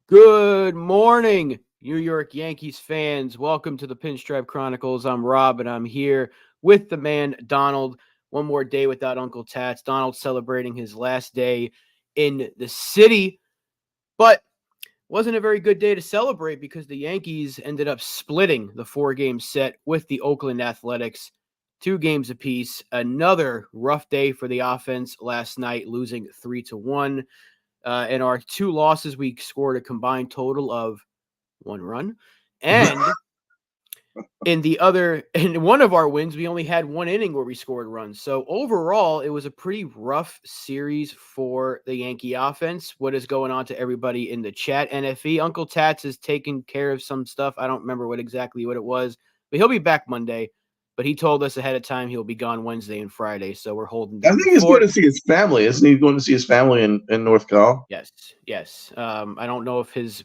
Good morning, New York Yankees fans. Welcome to the Pinstripe Chronicles. I'm Rob, and I'm here with the man, Donald. One more day without Uncle Tats. Donald celebrating his last day in the city, but wasn't a very good day to celebrate because the Yankees ended up splitting the four-game set with the Oakland Athletics, 2 games apiece. Another rough day for the offense last night, losing 3-1. In our 2 losses, we scored a combined total of 1 run. And in one of our wins, we only had 1 inning where we scored runs. So overall, it was a pretty rough series for the Yankee offense. What is going on to everybody in the chat? NFE, Uncle Tats is taking care of some stuff. I don't remember what it was, but he'll be back Monday. But he told us ahead of time he'll be gone Wednesday and Friday, so we're holding I down think the he's going fort. to see his family. Isn't he going to see his family in North Cal? Yes. I don't know if his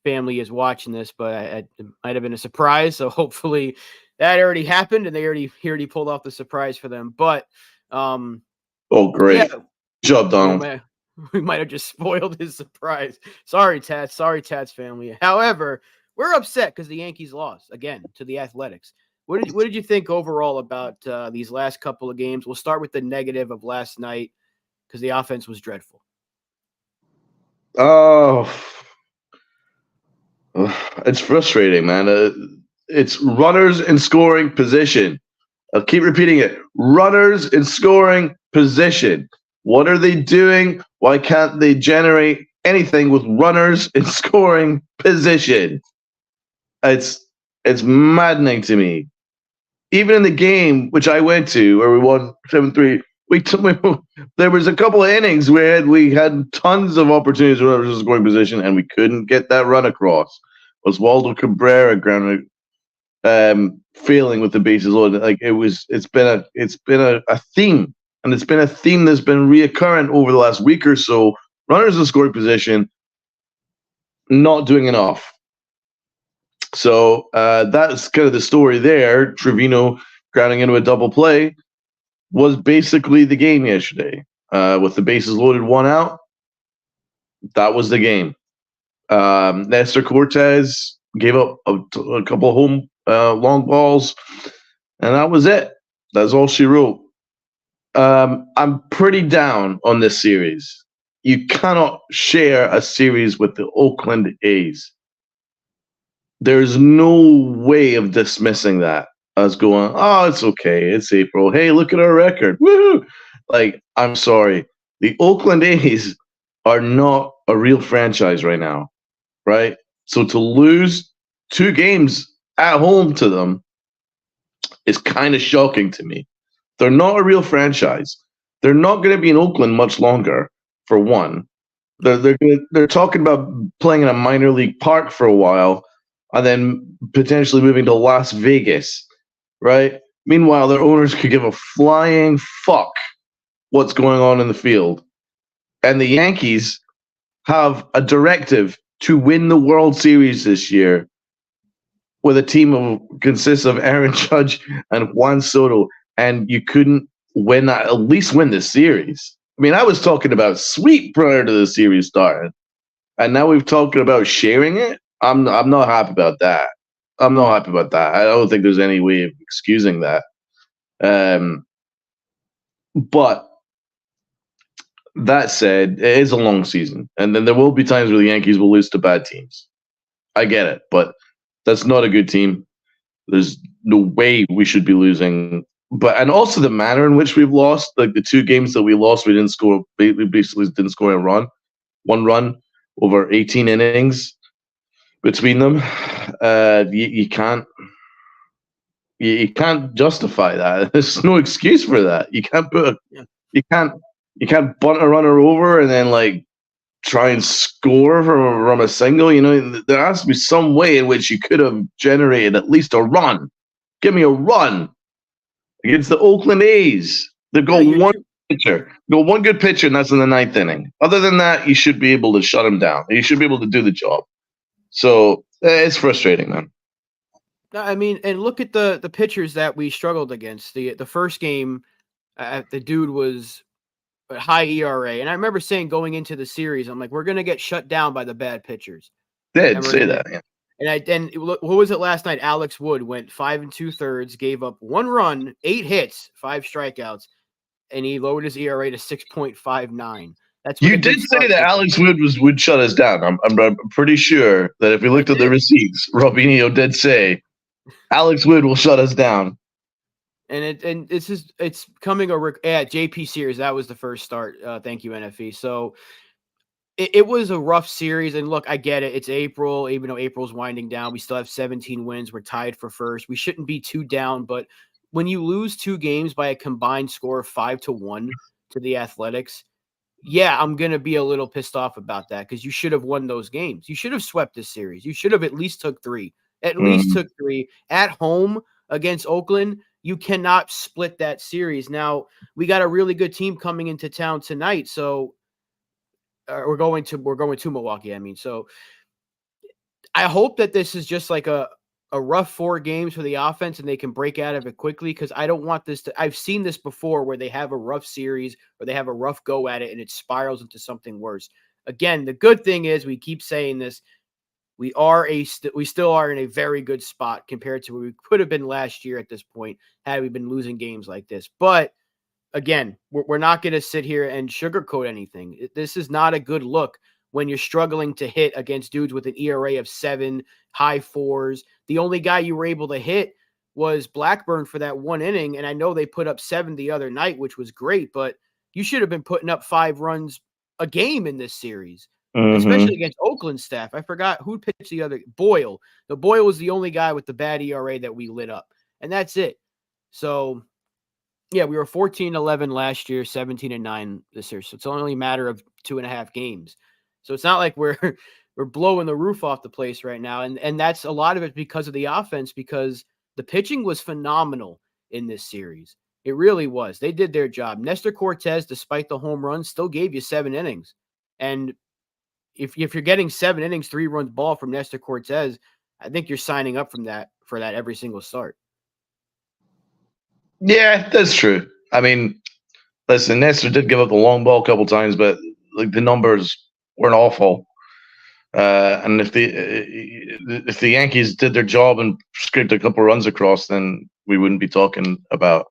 family is watching this, but it might have been a surprise. So hopefully that already happened and he already pulled off the surprise for them. But Oh, great. yeah, Good job, Donald. we might have just spoiled his surprise. Sorry, Tats family. However, we're upset because the Yankees lost again to the Athletics. What did you think overall about these last couple of games? We'll start with the negative of last night because the offense was dreadful. Oh, it's frustrating, man. It's runners in scoring position. I'll keep repeating it. Runners in scoring position. What are they doing? Why can't they generate anything with runners in scoring position? It's maddening to me. Even in the game which I went to where we won 7-3, there was a couple of innings where we had tons of opportunities with runners in scoring position and we couldn't get that run across. Oswaldo Cabrera grounded failing with the bases loaded. It's been a theme, and it's been a theme that's been reoccurring over the last week or so. Runners in scoring position, not doing enough. So that's kind of the story there. Trevino grounding into a double play was basically the game yesterday. With the bases loaded, 1 out, that was the game. Nestor Cortez gave up a couple of home long balls, and that was it. That's all she wrote. I'm pretty down on this series. You cannot share a series with the Oakland A's. There's no way of dismissing that as going, oh, it's okay. It's April. Hey, look at our record. Woo! Like, I'm sorry. The Oakland A's are not a real franchise right now, right? So to lose 2 games at home to them is kind of shocking to me. They're not a real franchise. They're not going to be in Oakland much longer, for one. They're talking about playing in a minor league park for a while and then potentially moving to Las Vegas, right? Meanwhile, their owners could give a flying fuck what's going on in the field. And the Yankees have a directive to win the World Series this year with a team of consists of Aaron Judge and Juan Soto, and you couldn't win that, at least win the series. I mean, I was talking about sweep prior to the series starting, and now we've talked about sharing it. I'm not happy about that. I'm not happy about that. I don't think there's any way of excusing that. But that said, it is a long season, and then there will be times where the Yankees will lose to bad teams. I get it, but that's not a good team. There's no way we should be losing. And also the manner in which we've lost, like the 2 games that we lost, we basically didn't score a run, 1 run over 18 innings between them. You can't justify that. There's no excuse for that. You can't bunt a runner over and then like try and score from a single. You know, there has to be some way in which you could have generated at least a run. Give me a run against the Oakland A's. They've got one pitcher. Go one good pitcher, and that's in the 9th inning. Other than that, you should be able to shut him down. You should be able to do the job. So it's frustrating, man. I mean, and look at the pitchers that we struggled against. The first game, the dude was high ERA. And I remember saying going into the series, I'm like, we're going to get shut down by the bad pitchers. Did And we're say gonna, that, yeah. and what was it last night? Alex Wood went 5 2/3, gave up 1 run, 8 hits, 5 strikeouts, and he lowered his ERA to 6.59. That's what You a did good say start. that Alex Wood would shut us down. I'm pretty sure that if we looked at the receipts, Robinho did say Alex Wood will shut us down. And it's coming JP Sears. That was the first start. Thank you, NFE. So it was a rough series. And look, I get it. It's April, even though April's winding down. We still have 17 wins. We're tied for first. We shouldn't be too down. But when you lose 2 games by a combined score of 5-1 to the Athletics, yeah, I'm going to be a little pissed off about that because you should have won those games. You should have swept this series. You should have at least took 3. At least took 3 at home against Oakland. You cannot split that series. Now, we got a really good team coming into town tonight. So we're going to Milwaukee. I mean, so I hope that this is just like a rough 4 games for the offense and they can break out of it quickly because I don't want this to – I've seen this before where they have a rough series or they have a rough go at it and it spirals into something worse. Again, the good thing is we keep saying this. We still are in a very good spot compared to where we could have been last year at this point had we been losing games like this. But again, we're not going to sit here and sugarcoat anything. This is not a good look when you're struggling to hit against dudes with an ERA of 7, high 4s. The only guy you were able to hit was Blackburn for that 1 inning. And I know they put up 7 the other night, which was great, but you should have been putting up 5 runs a game in this series, especially against Oakland staff. I forgot who pitched the other Boyle. The Boyle was the only guy with the bad ERA that we lit up, and that's it. So yeah, we were 14-11 last year, 17-9 this year. So it's only a matter of 2.5 games. So it's not like we're blowing the roof off the place right now. And that's a lot of it because of the offense, because the pitching was phenomenal in this series. It really was. They did their job. Nestor Cortez, despite the home run, still gave you 7 innings. And if you're getting 7 innings, 3 runs ball from Nestor Cortez, I think you're signing up for that every single start. Yeah, that's true. I mean, listen, Nestor did give up the long ball a couple times, but like the numbers weren't awful. And if the Yankees did their job and scraped a couple runs across, then we wouldn't be talking about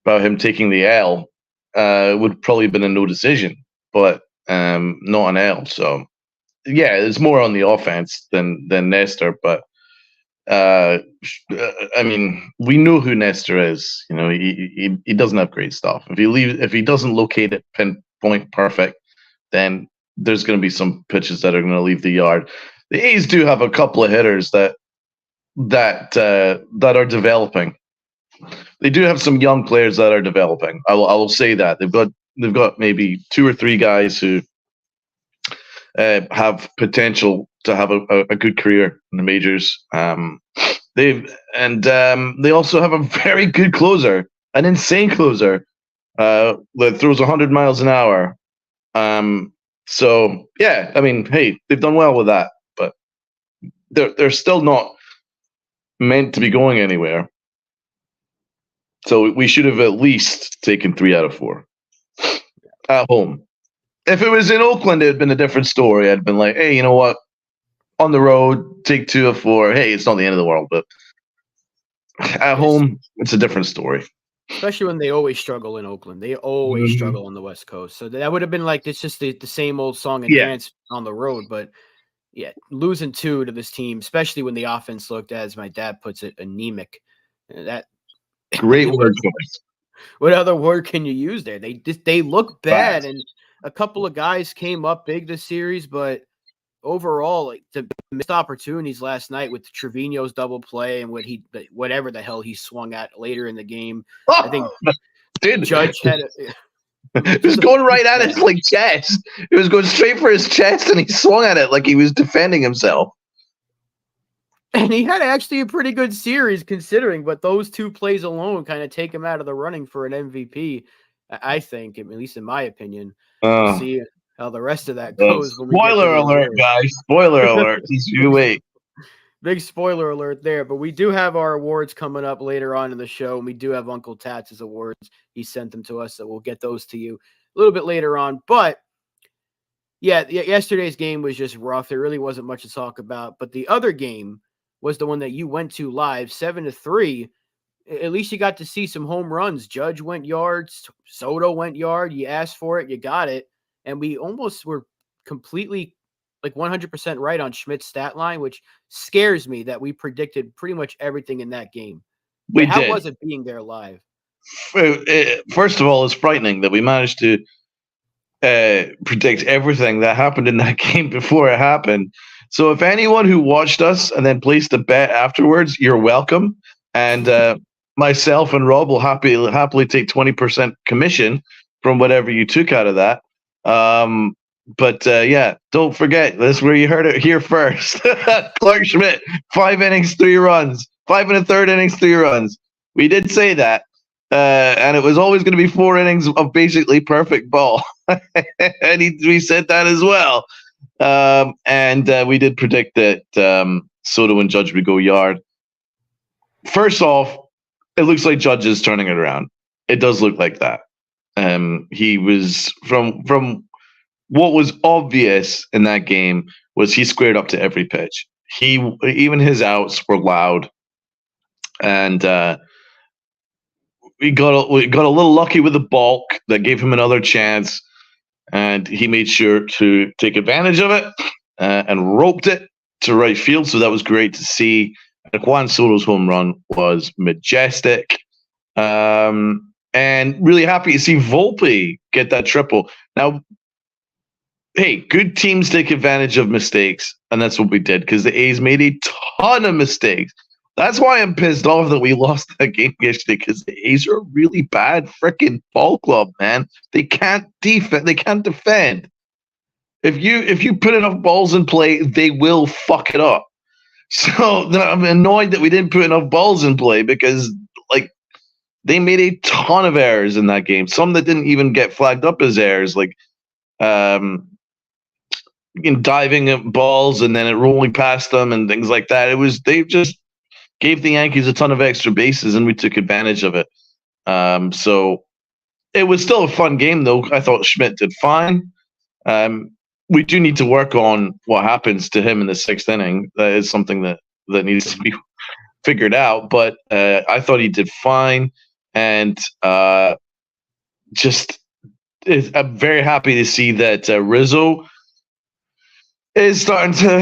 him taking the L. It would probably have been a no decision, but not an L. So yeah, it's more on the offense than Nestor. But I mean, we know who Nestor is. You know, he doesn't have great stuff. If he doesn't locate it pinpoint perfect, then there's going to be some pitches that are going to leave the yard. The A's do have a couple of hitters that are developing. They do have some young players that are developing. I will say that they've got maybe 2 or 3 guys who have potential to have a good career in the majors. They also have a very good closer, an insane closer that throws 100 miles an hour. So yeah, I mean, hey, they've done well with that, but they're still not meant to be going anywhere. So we should have at least taken 3 out of 4 at home. If it was in Oakland, it'd been a different story. I'd been like, hey, you know what? On the road, take 2 of 4. Hey, it's not the end of the world, but at home, it's a different story. Especially when they always struggle in Oakland. They always struggle on the West Coast. So that would have been like, it's just the same old song and dance on the road. But yeah, losing 2 to this team, especially when the offense looked, as my dad puts it, anemic. That great word choice. What other word can you use there? They look bad, and a couple of guys came up big this series, but overall, like the missed opportunities last night with Trevino's double play and whatever the hell he swung at later in the game. I think Judge had it was going right at his like chest. It was going straight for his chest, and he swung at it like he was defending himself. And he had actually a pretty good series considering, but those 2 plays alone kind of take him out of the running for an MVP, I think, at least in my opinion. We'll see how the rest of that goes. Spoiler alert, guys. Spoiler alert. You wait. Big spoiler alert there, but we do have our awards coming up later on in the show, and we do have Uncle Tats's awards. He sent them to us, so we'll get those to you little bit later on. But yeah, yesterday's game was just rough. There really wasn't much to talk about. But the other game was the one that you went to live, 7-3. At least you got to see some home runs. Judge went yards, Soto went yard. You asked for it, you got it. And we almost were completely like 100% right on Schmidt's stat line, which scares me that we predicted pretty much everything in that game. We How did. was it being there live? First of all, it's frightening that we managed to predict everything that happened in that game before it happened. So if anyone who watched us and then placed a bet afterwards, you're welcome. And myself and Rob will happily take 20% commission from whatever you took out of that. But yeah, don't forget, that's where you heard it here first. Clark Schmidt, 5 innings, 3 runs. 5 1/3 innings, 3 runs. We did say that. And it was always going to be 4 innings of basically perfect ball. And we said that as well. And we did predict that Soto and Judge would go yard. First off, it looks like Judge is turning it around. It does look like that. He was from what was obvious in that game was he squared up to every pitch. Even his outs were loud, and we got a little lucky with the balk that gave him another chance, and he made sure to take advantage of it and roped it to right field. So that was great to see. And Juan Soto's home run was majestic, and really happy to see Volpe get that triple. Now, hey, good teams take advantage of mistakes, and that's what we did because the A's made a ton of mistakes. That's why I'm pissed off that we lost that game yesterday, because the A's are a really bad freaking ball club, man. They can't defend. They can't defend. If you put enough balls in play, they will fuck it up. So I'm annoyed that we didn't put enough balls in play because like they made a ton of errors in that game. Some that didn't even get flagged up as errors, like diving at balls and then it rolling past them and things like that. They just gave the Yankees a ton of extra bases and we took advantage of it. So it was still a fun game, though. I thought Schmidt did fine. We do need to work on what happens to him in the 6th inning. That is something that needs to be figured out. But I thought he did fine, and I'm very happy to see that Rizzo is starting to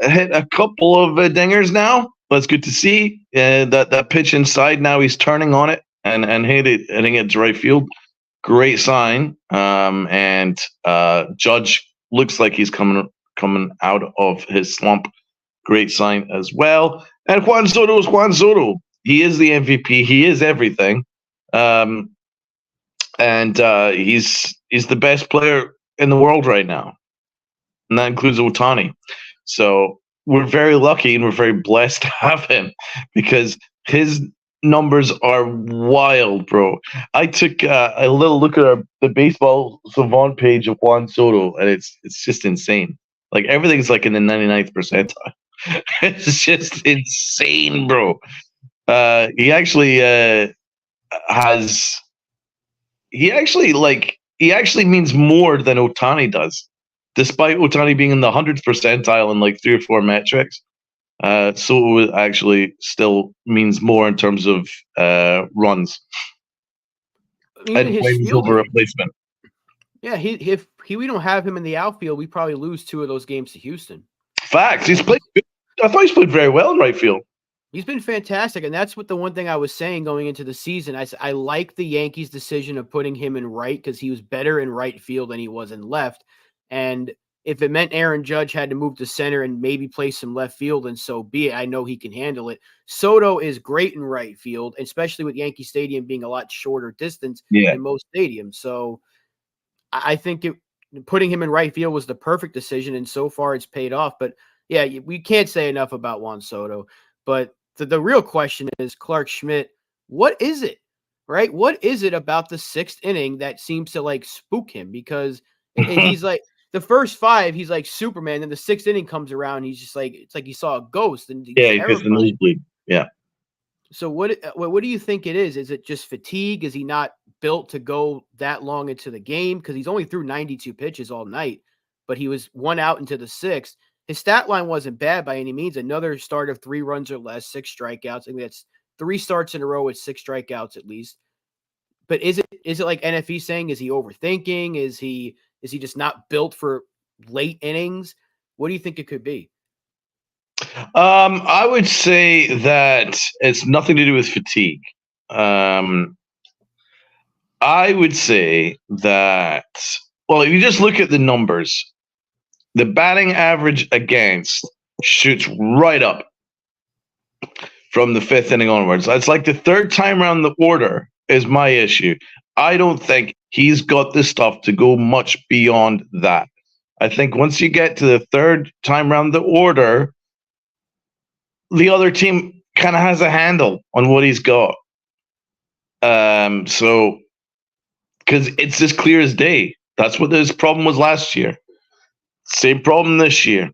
hit a couple of dingers now. That's good to see. That pitch inside, now he's turning on it and hitting it to right field. Great sign. And Judge looks like he's coming out of his slump. Great sign as well. And Juan Soto is Juan Soto. He is the MVP. He is everything. And he's the best player in the world right now. And that includes Ohtani. So we're very lucky and we're very blessed to have him because his numbers are wild, bro. I took a little look at the Baseball Savant page of Juan Soto, and it's just insane. Like everything's like in the 99th percentile. It's just insane, bro. He actually means more than Ohtani does, despite Ohtani being in the 100th percentile in like 3 or 4 metrics. Soto actually still means more in terms of runs. And wins over replacement. Yeah, if we don't have him in the outfield, we probably lose 2 of those games to Houston. Facts. He's played. I thought he's played very well in right field. He's been fantastic, and that's what the one thing I was saying going into the season. I like the Yankees' decision of putting him in right because he was better in right field than he was in left. And if it meant Aaron Judge had to move to center and maybe play some left field, and so be it. I know he can handle it. Soto is great in right field, especially with Yankee Stadium being a lot shorter distance than most stadiums. So I think putting him in right field was the perfect decision, and so far it's paid off. But yeah, we can't say enough about Juan Soto. But the real question is, Clark Schmidt, what is it, right? What is it about the 6th inning that seems to like spook him? Because he's like the first 5, he's like Superman. Then the 6th inning comes around, he's just like it's like he saw a ghost. And he gets the nosebleed. Yeah. So what do you think it is? Is it just fatigue? Is he not built to go that long into the game? Because he's only threw 92 pitches all night, but he was 1 out into the sixth. His stat line wasn't bad by any means. Another start of 3 runs or less, 6 strikeouts. I think that's 3 starts in a row with 6 strikeouts at least. But is it like NFE saying? Is he overthinking? Is he just not built for late innings? What do you think it could be? I would say that it's nothing to do with fatigue. Um, I would say that, well, if you just look at the numbers, the batting average against shoots right up from the fifth inning onwards. It's like the third time around the order is my issue. I don't think he's got the stuff to go much beyond that. I think once you get to the third time around the order, the other team kind of has a handle on what he's got. So because it's just clear as day. That's what his problem was last year. Same problem this year.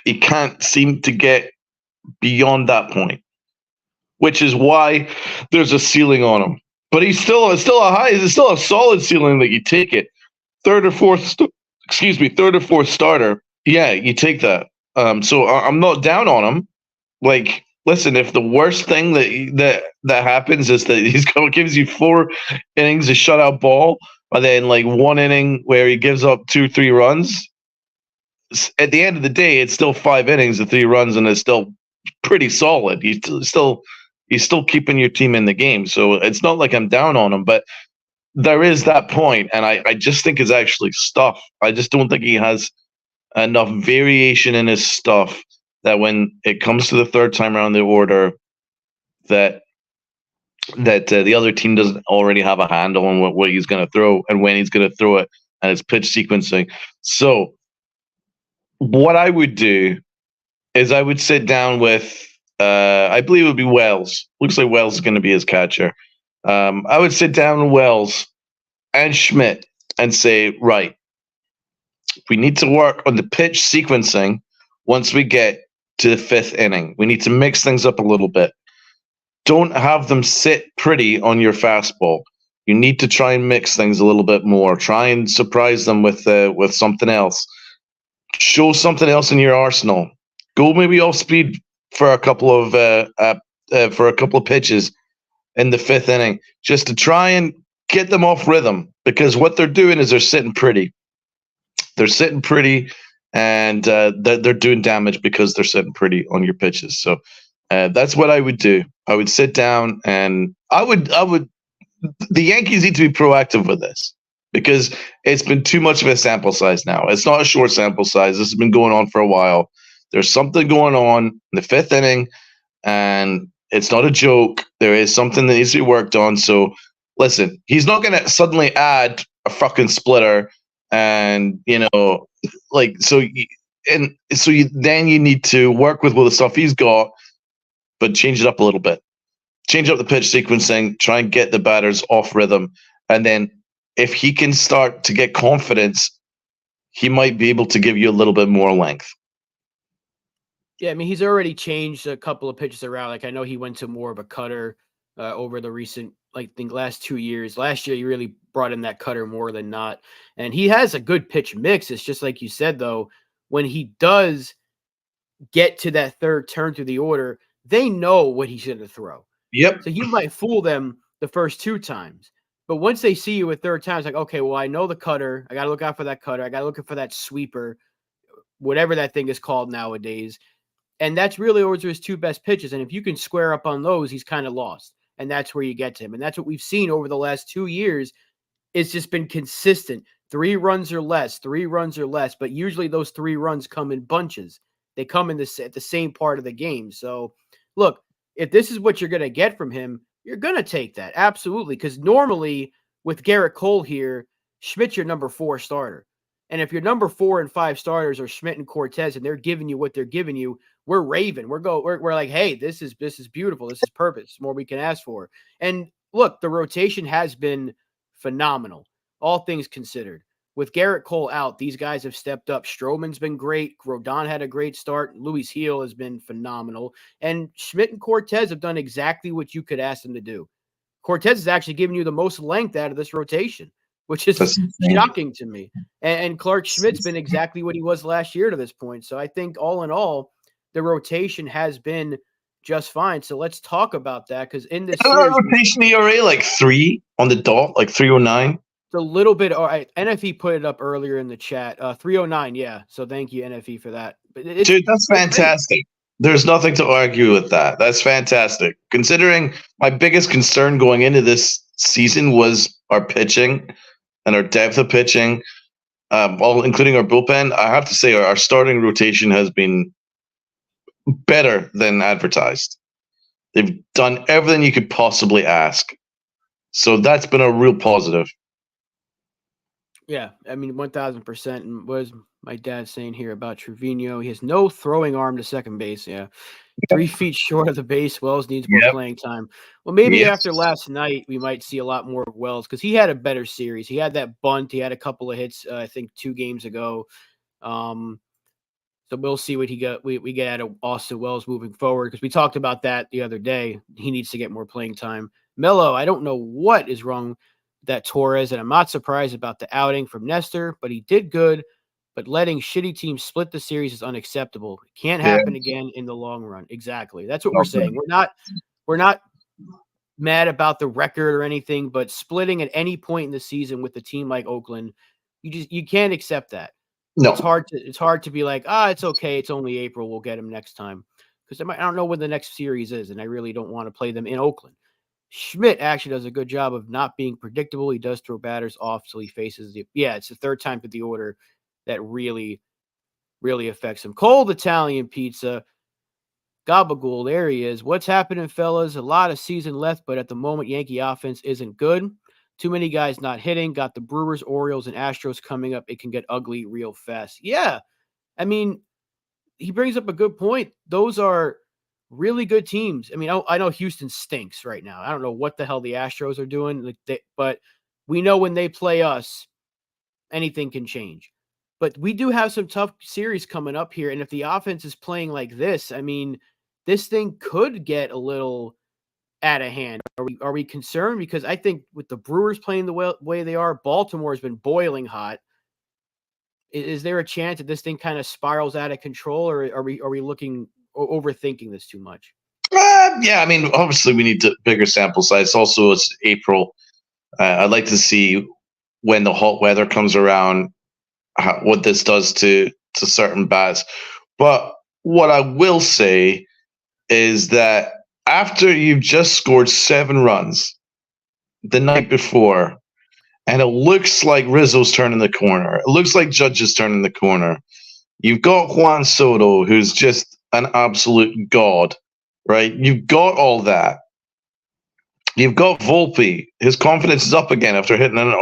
He can't seem to get beyond that point, which is why there's a ceiling on him. But he's still a solid ceiling that you take it. Third or fourth starter. Yeah, you take that. So I'm not down on him. Like, listen, if the worst thing that happens is that gives you 4 innings of shutout ball, and then like 1 inning where he gives up 2-3 runs, at the end of the day, it's still 5 innings of 3 runs, and it's still pretty solid. He's still keeping your team in the game. So it's not like I'm down on him, but there is that point, and I just think it's actually stuff. I just don't think he has enough variation in his stuff that when it comes to the third time around the order, that the other team doesn't already have a handle on what he's going to throw and when he's going to throw it, and it's pitch sequencing. So what I would do is I would sit down with, I believe it would be Wells. Looks like Wells is going to be his catcher. I would sit down with Wells and Schmidt and say, right, we need to work on the pitch sequencing once we get to the fifth inning. We need to mix things up a little bit. Don't have them sit pretty on your fastball. You need to try and mix things a little bit more. Try and surprise them with something else. Show something else in your arsenal. Go maybe off speed for a couple of pitches in the fifth inning, just to try and get them off rhythm. Because what they're doing is they're sitting pretty. They're sitting pretty, and they're doing damage because they're sitting pretty on your pitches. So that's what I would do. I would sit down, and I would. The Yankees need to be proactive with this, because it's been too much of a sample size now. It's not a short sample size. This has been going on for a while. There's something going on in the fifth inning, and it's not a joke. There is something that needs to be worked on. So listen, he's not going to suddenly add a fucking splitter, and then you need to work with the stuff he's got, but change it up a little bit. Change up the pitch sequencing, try and get the batters off rhythm. And then if he can start to get confidence, he might be able to give you a little bit more length. Yeah, I mean, he's already changed a couple of pitches around. Like, I know he went to more of a cutter over the recent, like, I think last 2 years. Last year, he really brought in that cutter more than not. And he has a good pitch mix. It's just like you said, though, when he does get to that third turn through the order, they know what he's going to throw. Yep. So you might fool them the first 2 times. But once they see you a third time, it's like, okay, well, I know the cutter. I got to look out for that cutter. I got to look for that sweeper, whatever that thing is called nowadays. And that's really always his 2 best pitches. And if you can square up on those, he's kind of lost. And that's where you get to him. And that's what we've seen over the last 2 years. It's just been consistent. 3 runs or less, 3 runs or less. But usually those 3 runs come in bunches. They come in at the same part of the game. So, look, if this is what you're going to get from him, you're going to take that. Absolutely. Because normally with Garrett Cole here, Schmidt's your number 4 starter. And if your number 4 and 5 starters are Schmidt and Cortez, and they're giving you what they're giving you, we're raving. We're like, hey, this is beautiful. This is perfect. It's more we can ask for. And look, the rotation has been phenomenal, all things considered. with Garrett Cole out, these guys have stepped up. Stroman's been great. Rodon had a great start. Luis Heel has been phenomenal. And Schmidt and Cortez have done exactly what you could ask them to do. Cortez has actually given you the most length out of this rotation, which is shocking to me. And Clark Schmidt's been exactly what he was last year to this point. So I think all in all, the rotation has been just fine. So let's talk about that, because in this series, rotation ERA like 3 on the dot, like 309. it's a little bit. All right, NFE put it up earlier in the chat. 309, yeah. So thank you, NFE, for that. But Dude, that's fantastic. There's nothing to argue with that. That's fantastic. Considering my biggest concern going into this season was our pitching and our depth of pitching, all including our bullpen. I have to say our starting rotation has been better than advertised. They've done everything you could possibly ask. So that's been a real positive. Yeah, I mean, 1,000%. And what is my dad saying here about Trevino? He has no throwing arm to second base. Yeah. 3 feet short of the base. Wells needs more playing time. Well, maybe after last night, we might see a lot more of Wells, because he had a better series. He had that bunt. He had a couple of hits, I think, 2 games ago. So we'll see what we get out of Austin Wells moving forward, because we talked about that the other day. He needs to get more playing time. Melo, I don't know what is wrong with that Torres, and I'm not surprised about the outing from Nestor, but he did good. But letting shitty teams split the series is unacceptable. It can't happen again in the long run. Exactly. That's what we're saying. We're not mad about the record or anything, but splitting at any point in the season with a team like Oakland, you can't accept that. No. It's hard to be like, it's okay. It's only April. We'll get him next time. Because I don't know when the next series is, and I really don't want to play them in Oakland. Schmidt actually does a good job of not being predictable. He does throw batters off till he faces it's the third time to the order that really, really affects him. Cold Italian Pizza. Gabagool, there he is. What's happening, fellas? A lot of season left, but at the moment, Yankee offense isn't good. Too many guys not hitting. Got the Brewers, Orioles, and Astros coming up. It can get ugly real fast. Yeah. I mean, he brings up a good point. Those are really good teams. I mean, I know Houston stinks right now. I don't know what the hell the Astros are doing, but we know when they play us, anything can change. But we do have some tough series coming up here, and if the offense is playing like this, I mean, this thing could get a little out of hand. Are we concerned? Because I think with the Brewers playing the way they are, Baltimore has been boiling hot. Is there a chance that this thing kind of spirals out of control, or are we overthinking this too much? Yeah, I mean, obviously we need bigger sample size. Also, it's April. I'd like to see when the hot weather comes around, what this does to certain bats. But what I will say is that after you've just scored 7 runs the night before, and it looks like Rizzo's turning the corner, it looks like Judge is turning the corner. You've got Juan Soto, who's just an absolute god, right? You've got all that. You've got Volpe. His confidence is up again after hitting an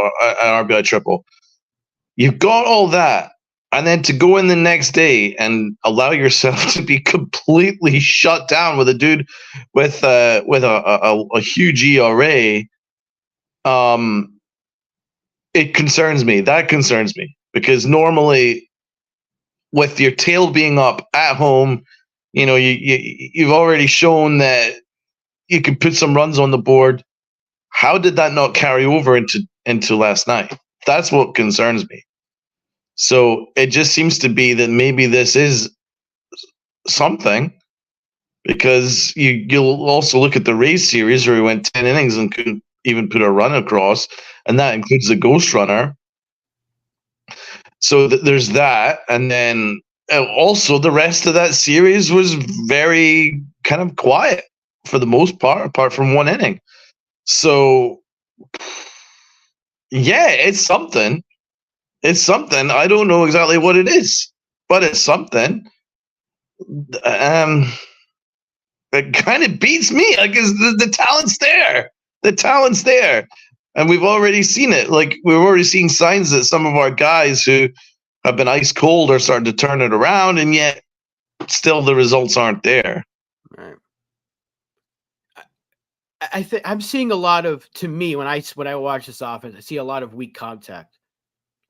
RBI triple. You've got all that. And then to go in the next day and allow yourself to be completely shut down with a dude with a huge ERA, it concerns me. That concerns me, because normally, with your tail being up at home, you've already shown that you can put some runs on the board. How did that not carry over into last night? That's what concerns me. So it just seems to be that maybe this is something, because you'll also look at the Rays series where he went 10 innings and couldn't even put a run across, and that includes the ghost runner. So there's that, and then also the rest of that series was very kind of quiet for the most part, apart from 1 inning. So yeah, it's something. It's something. I don't know exactly what it is, but it's something. It kind of beats me, because the talent's there. The talent's there. And we've already seen it. Like, we've already seen signs that some of our guys who have been ice cold are starting to turn it around, and yet still the results aren't there. Right. I think I'm seeing a lot of, to me, when I watch this offense, I see a lot of weak contact.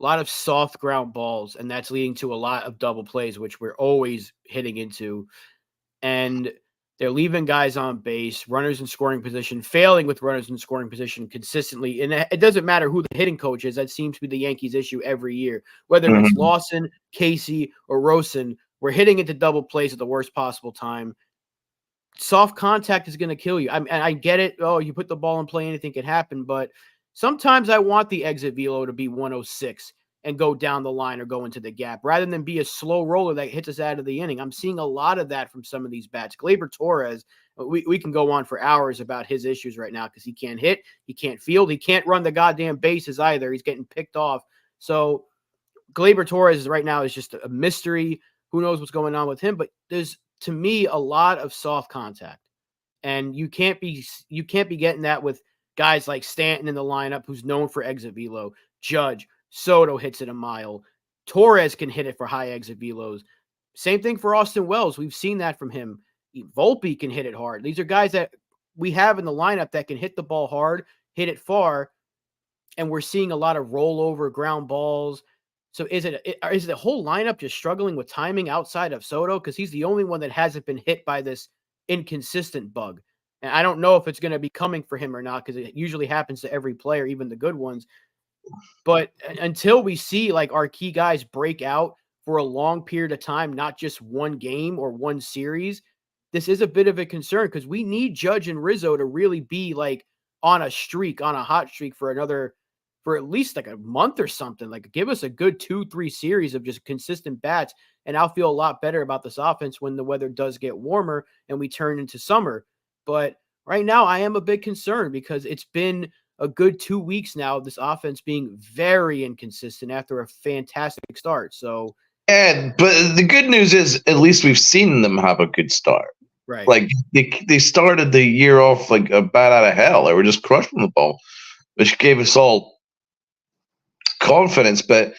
a lot of soft ground balls, and that's leading to a lot of double plays, which we're always hitting into. And they're leaving guys on base, runners in scoring position, failing with runners in scoring position consistently. And it doesn't matter who the hitting coach is. That seems to be the Yankees' issue every year. Whether it's Mhm. Lawson, Casey, or Rosen, we're hitting into double plays at the worst possible time. Soft contact is going to kill you. I get it. Oh, you put the ball in play, anything can happen. But sometimes I want the exit velo to be 106 and go down the line or go into the gap rather than be a slow roller that hits us out of the inning. I'm seeing a lot of that from some of these bats. Gleyber Torres, we can go on for hours about his issues right now because he can't hit, he can't field, he can't run the goddamn bases either. He's getting picked off. So Gleyber Torres right now is just a mystery. Who knows what's going on with him? But there's, to me, a lot of soft contact, and you can't be getting that with guys like Stanton in the lineup, who's known for exit velo. Judge, Soto hits it a mile. Torres can hit it for high exit velos. Same thing for Austin Wells. We've seen that from him. Volpe can hit it hard. These are guys that we have in the lineup that can hit the ball hard, hit it far, and we're seeing a lot of rollover ground balls. So is the whole lineup just struggling with timing outside of Soto? Because he's the only one that hasn't been hit by this inconsistent bug. And I don't know if it's going to be coming for him or not, because it usually happens to every player, even the good ones. But until we see like our key guys break out for a long period of time, not just one game or one series, this is a bit of a concern because we need Judge and Rizzo to really be like on a streak, on a hot streak for at least like a month or something. Like give us a good 2-3 series of just consistent bats, and I'll feel a lot better about this offense when the weather does get warmer and we turn into summer. But right now, I am a bit concerned because it's been a good 2 weeks now of this offense being very inconsistent after a fantastic start. So, And but the good news is at least we've seen them have a good start. right. Like they started the year off like a bat out of hell. They were just crushing the ball, which gave us all confidence. But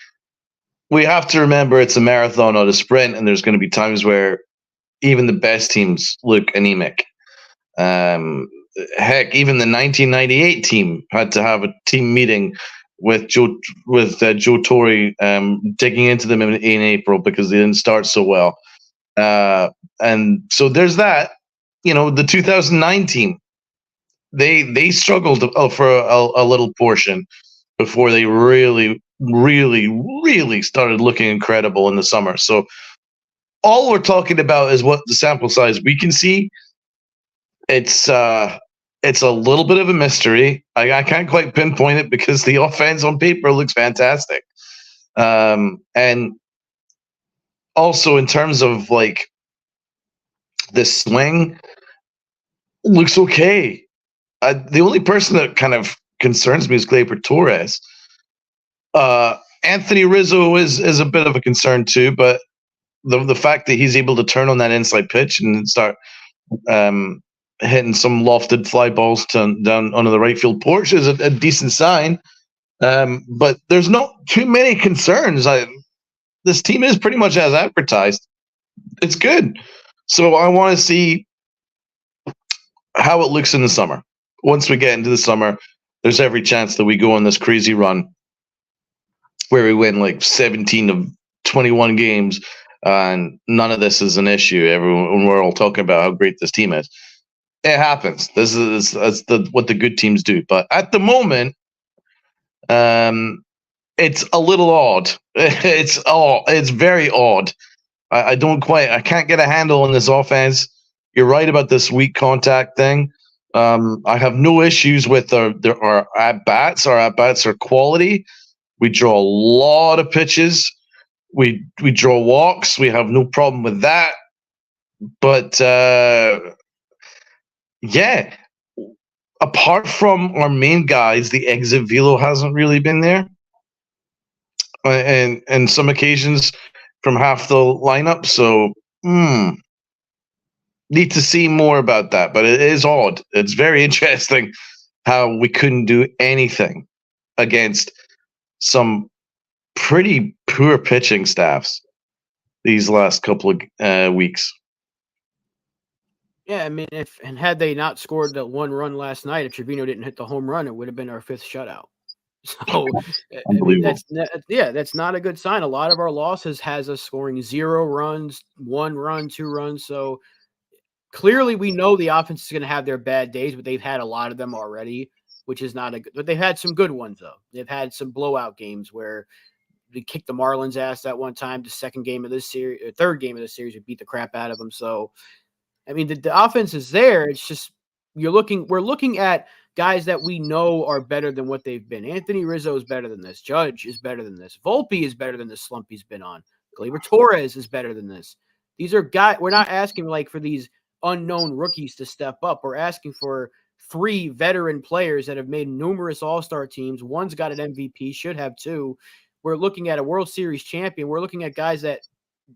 we have to remember it's a marathon, not a sprint, and there's going to be times where even the best teams look anemic. Um, Heck, even the 1998 team had to have a team meeting with Joe Torre digging into them in April because they didn't start so well. And so there's that. You know, the 2009 team, they struggled for a little portion before they really started looking incredible in the summer. So all we're talking about is what the sample size we can see. It's a little bit of a mystery. I can't quite pinpoint it because the offense on paper looks fantastic. And also in terms of like the swing, looks okay. The only person that kind of concerns me is Gleyber Torres. Anthony Rizzo is a bit of a concern too, but the fact that he's able to turn on that inside pitch and start um, hitting some lofted fly balls down onto the right field porch is a decent sign. But there's not too many concerns. This team is pretty much as advertised. It's good. So I want to see how it looks in the summer. Once we get into the summer, there's every chance that we go on this crazy run where we win like 17 of 21 games, and none of this is an issue. Everyone, we're all talking about how great this team is. It happens. That's what the good teams do. But at the moment, it's a little odd. It's very odd. I can't get a handle on this offense. You're right about this weak contact thing. I have no issues with our at bats. Our at bats are quality. We draw a lot of pitches. We draw walks. We have no problem with that. But yeah, apart from our main guys, the exit velo hasn't really been there. And some occasions from half the lineup. So need to see more about that. But it is odd. It's very interesting how we couldn't do anything against some pretty poor pitching staffs these last couple of weeks. Yeah, I mean, had they not scored the one run last night, if Trevino didn't hit the home run, it would have been our fifth shutout. So, I mean, Unbelievable. that's not a good sign. A lot of our losses has us scoring 0 runs, 1 run, 2 runs. So clearly we know the offense is going to have their bad days, but they've had a lot of them already, which is not a good, but they've had some good ones though. They've had some blowout games where we kicked the Marlins ass that one time, the second game of this series, third game of this series, we beat the crap out of them. So, I mean, the offense is there. It's just we're looking at guys that we know are better than what they've been. Anthony Rizzo is better than this. Judge is better than this. Volpe is better than the slump he's been on. Gleyber Torres is better than this. These are guys. We're not asking like for these unknown rookies to step up. We're asking for 3 veteran players that have made numerous All-Star teams. One's got an MVP, should have 2. We're looking at a World Series champion. We're looking at guys that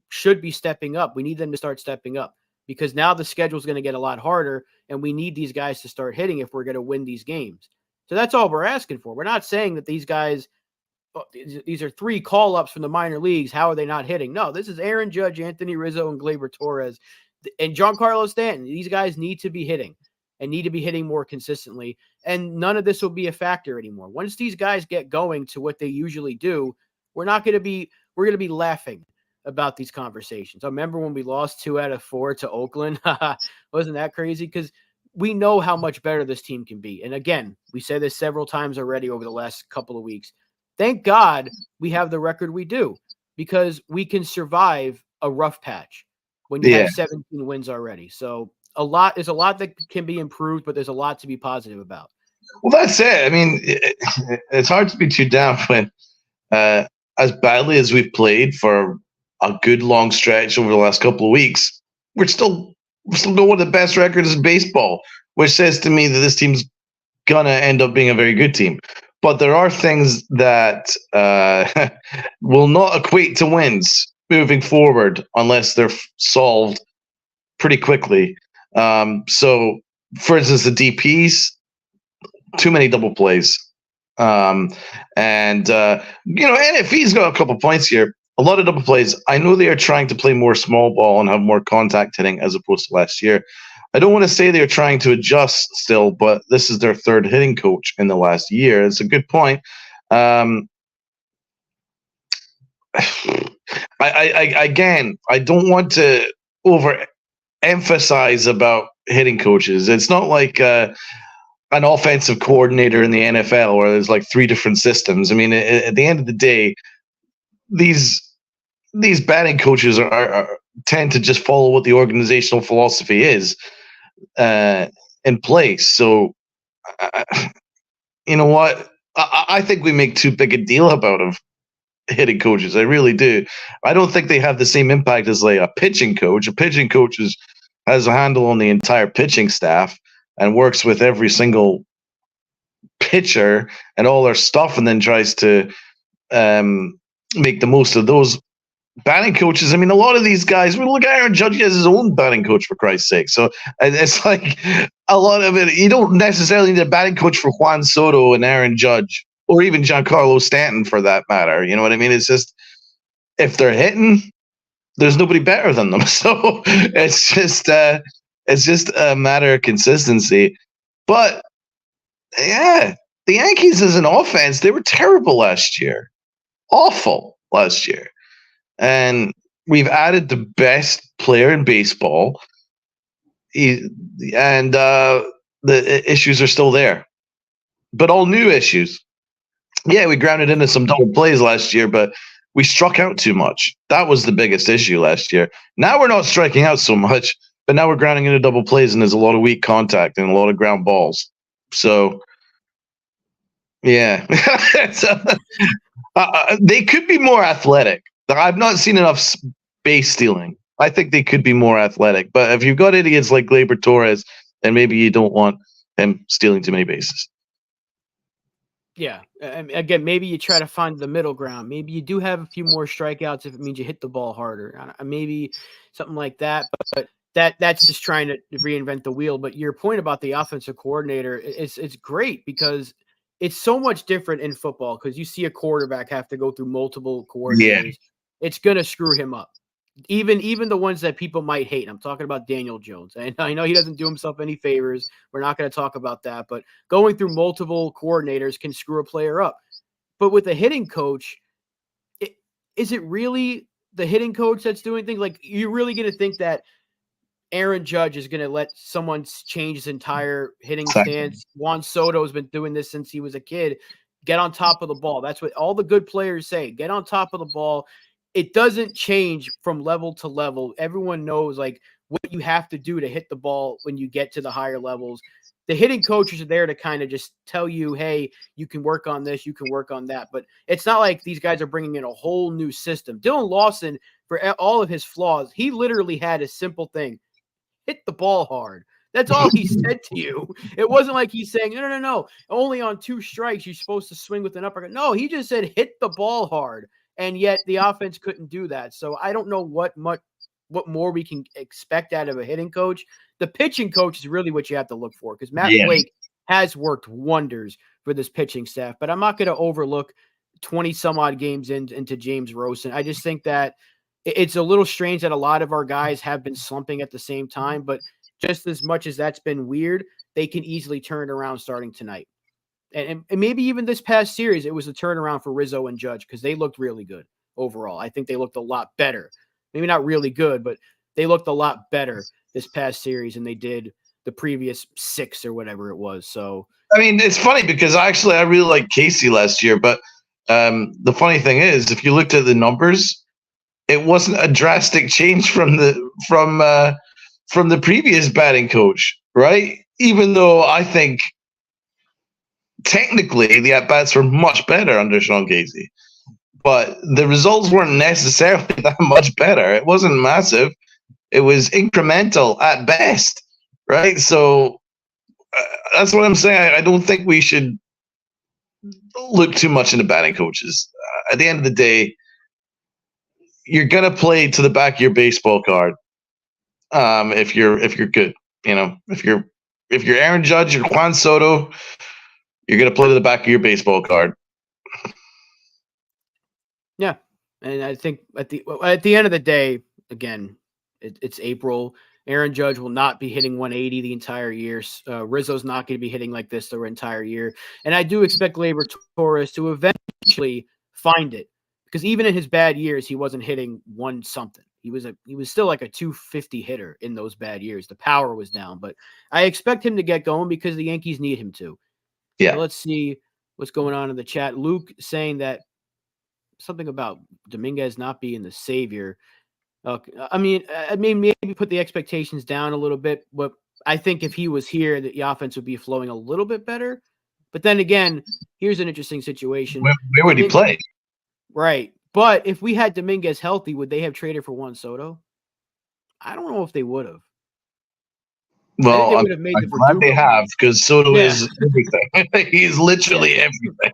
should be stepping up. We need them to start stepping up because now the schedule is going to get a lot harder, and we need these guys to start hitting if we're going to win these games. So that's all we're asking for. We're not saying that these guys, these are 3 call-ups from the minor leagues. How are they not hitting? No, this is Aaron Judge, Anthony Rizzo, and Gleyber Torres, and Giancarlo Stanton. These guys need to be hitting and need to be hitting more consistently, and none of this will be a factor anymore. Once these guys get going to what they usually do, we're going to be laughing about these conversations. I remember when we lost 2 out of 4 to Oakland. Wasn't that crazy? Because we know how much better this team can be. And again, we said this several times already over the last couple of weeks. Thank God we have the record we do because we can survive a rough patch when you have 17 wins already. So there's a lot that can be improved, but there's a lot to be positive about. Well, that's it. I mean, it's hard to be too down when, as badly as we've played for a good long stretch over the last couple of weeks, we're still got one of the best records in baseball, which says to me that this team's gonna end up being a very good team. But there are things that will not equate to wins moving forward unless they're solved pretty quickly. So, for instance, the DPs, too many double plays. NFE's got a couple points here. A lot of double plays. I know they are trying to play more small ball and have more contact hitting as opposed to last year. I don't want to say they're trying to adjust still, but this is their 3rd hitting coach in the last year. It's a good point. I don't want to overemphasize about hitting coaches. It's not like an offensive coordinator in the NFL where there's like 3 different systems. I mean, at the end of the day, these batting coaches tend to just follow what the organizational philosophy is in place. So, you know what? I think we make too big a deal about them hitting coaches. I really do. I don't think they have the same impact as like a pitching coach. A pitching coach has a handle on the entire pitching staff and works with every single pitcher and all their stuff, and then tries to make the most of those batting coaches. I mean, a lot of these guys, we look at Aaron Judge as his own batting coach, for Christ's sake. So it's like a lot of it, you don't necessarily need a batting coach for Juan Soto and Aaron Judge, or even Giancarlo Stanton for that matter. You know what I mean? It's just, if they're hitting, there's nobody better than them. So it's just a matter of consistency. But yeah, the Yankees as an offense, they were terrible last year. Awful last year. And we've added the best player in baseball. And the issues are still there. But all new issues. Yeah, we grounded into some double plays last year, but we struck out too much. That was the biggest issue last year. Now we're not striking out so much, but now we're grounding into double plays, and there's a lot of weak contact and a lot of ground balls. So, yeah. They could be more athletic. I've not seen enough base stealing. I think they could be more athletic. But if you've got idiots like Gleyber Torres, then maybe you don't want him stealing too many bases. Yeah. Again, maybe you try to find the middle ground. Maybe you do have a few more strikeouts if it means you hit the ball harder. Maybe something like that. But that's just trying to reinvent the wheel. But your point about the offensive coordinator, it's great because it's so much different in football because you see a quarterback have to go through multiple coordinators. Yeah. It's going to screw him up. Even the ones that people might hate. I'm talking about Daniel Jones. And I know he doesn't do himself any favors. We're not going to talk about that. But going through multiple coordinators can screw a player up. But with a hitting coach, is it really the hitting coach that's doing things? Like, you're really going to think that Aaron Judge is going to let someone change his entire hitting stance? Juan Soto has been doing this since he was a kid. Get on top of the ball. That's what all the good players say. Get on top of the ball. It doesn't change from level to level. Everyone knows like what you have to do to hit the ball when you get to the higher levels. The hitting coaches are there to kind of just tell you, hey, you can work on this, you can work on that. But it's not like these guys are bringing in a whole new system. Dylan Lawson, for all of his flaws, he literally had a simple thing: hit the ball hard. That's all he said to you. It wasn't like he's saying, no. Only on 2 strikes, you're supposed to swing with an uppercut. No, he just said, hit the ball hard. And yet the offense couldn't do that. So I don't know what more we can expect out of a hitting coach. The pitching coach is really what you have to look for, because Matt Blake has worked wonders for this pitching staff. But I'm not going to overlook 20 some odd games into James Rosen. I just think that it's a little strange that a lot of our guys have been slumping at the same time, but just as much as that's been weird, they can easily turn it around starting tonight. And maybe even this past series, it was a turnaround for Rizzo and Judge, because they looked really good overall. I think they looked a lot better. Maybe not really good, but they looked a lot better this past series than they did the previous 6 or whatever it was. So, I mean, it's funny because I really liked Casey last year, but the funny thing is, if you looked at the numbers, it wasn't a drastic change from the previous batting coach, right? Even though I think technically the at-bats were much better under Sean Casey, but the results weren't necessarily that much better. It wasn't massive. It was incremental at best, right? So that's what I'm saying. I don't think we should look too much into batting coaches. At the end of the day, you're gonna play to the back of your baseball card. If you're good, if you're Aaron Judge or Juan Soto, you're gonna play to the back of your baseball card. Yeah, and I think at the end of the day, again, it's April. Aaron Judge will not be hitting 180 the entire year. Rizzo's not going to be hitting like this the entire year. And I do expect Gleyber Torres to eventually find it, because even in his bad years, he wasn't hitting 1 something. He was still like a 250 hitter in those bad years. The power was down, but I expect him to get going because the Yankees need him to. Yeah. So let's see what's going on in the chat. Luke saying that something about Dominguez not being the savior. I mean, maybe put the expectations down a little bit, but I think if he was here, the offense would be flowing a little bit better. But then again, here's an interesting situation. Where would he play? Right. But if we had Dominguez healthy, would they have traded for Juan Soto? I don't know if they would have. Well, I'm glad they have, because Soto is everything. He's literally everything.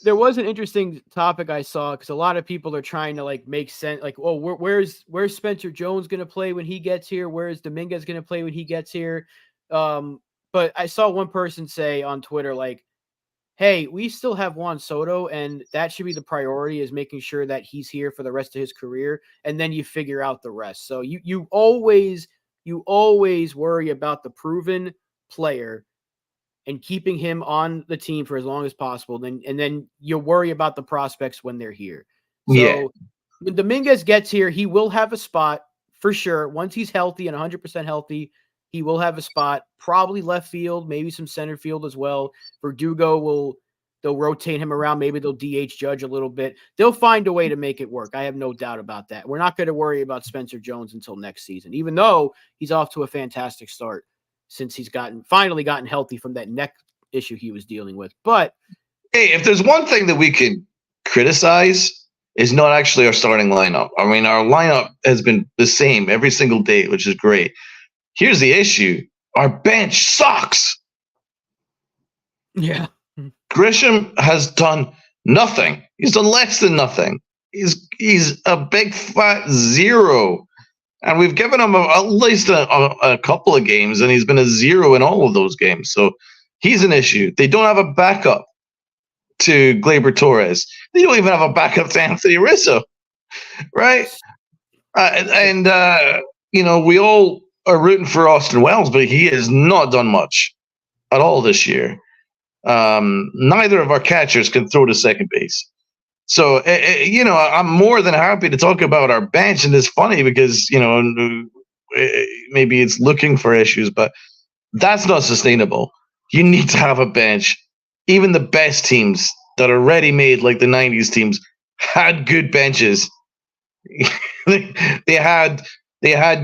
There was an interesting topic I saw, because a lot of people are trying to like make sense. Like, oh, where's Spencer Jones going to play when he gets here? Where's Dominguez going to play when he gets here? But I saw one person say on Twitter, like, hey, we still have Juan Soto, and that should be the priority, is making sure that he's here for the rest of his career, and then you figure out the rest. So you always worry about the proven player and keeping him on the team for as long as possible. And then you'll worry about the prospects when they're here. So when Dominguez gets here, he will have a spot for sure. Once he's healthy and 100% healthy, he will have a spot, probably left field, maybe some center field as well. Verdugo they'll rotate him around. Maybe they'll DH Judge a little bit. They'll find a way to make it work. I have no doubt about that. We're not going to worry about Spencer Jones until next season, even though he's off to a fantastic start since he's finally gotten healthy from that neck issue he was dealing with. But hey, if there's one thing that we can criticize, is not actually our starting lineup. I mean, our lineup has been the same every single day, which is great. Here's the issue. Our bench sucks. Yeah. Grisham has done nothing. He's done less than nothing. He's a big fat 0. And we've given him at least a couple of games, and he's been a 0 in all of those games. So he's an issue. They don't have a backup to Gleyber Torres. They don't even have a backup to Anthony Rizzo, right? We all are rooting for Austin Wells, but he has not done much at all this year. Neither of our catchers can throw to second base. So, I'm more than happy to talk about our bench. And it's funny because, maybe it's looking for issues, but that's not sustainable. You need to have a bench. Even the best teams that are ready-made, like the 90s teams, had good benches. they had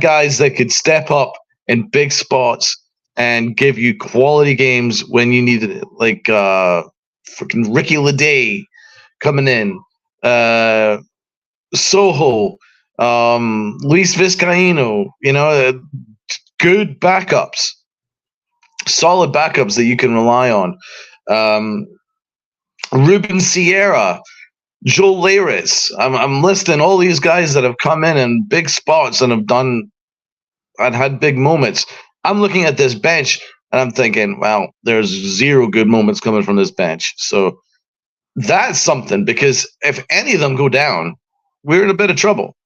guys that could step up in big spots and give you quality games when you needed it, like freaking Ricky Leday coming in, Soho, Luis Vizcaino, good backups, solid backups that you can rely on. Ruben Sierra, Joe Leiris. I'm listing all these guys that have come in big spots and had big moments. I'm looking at this bench and I'm thinking, wow, there's zero good moments coming from this bench. So that's something, because if any of them go down, we're in a bit of trouble.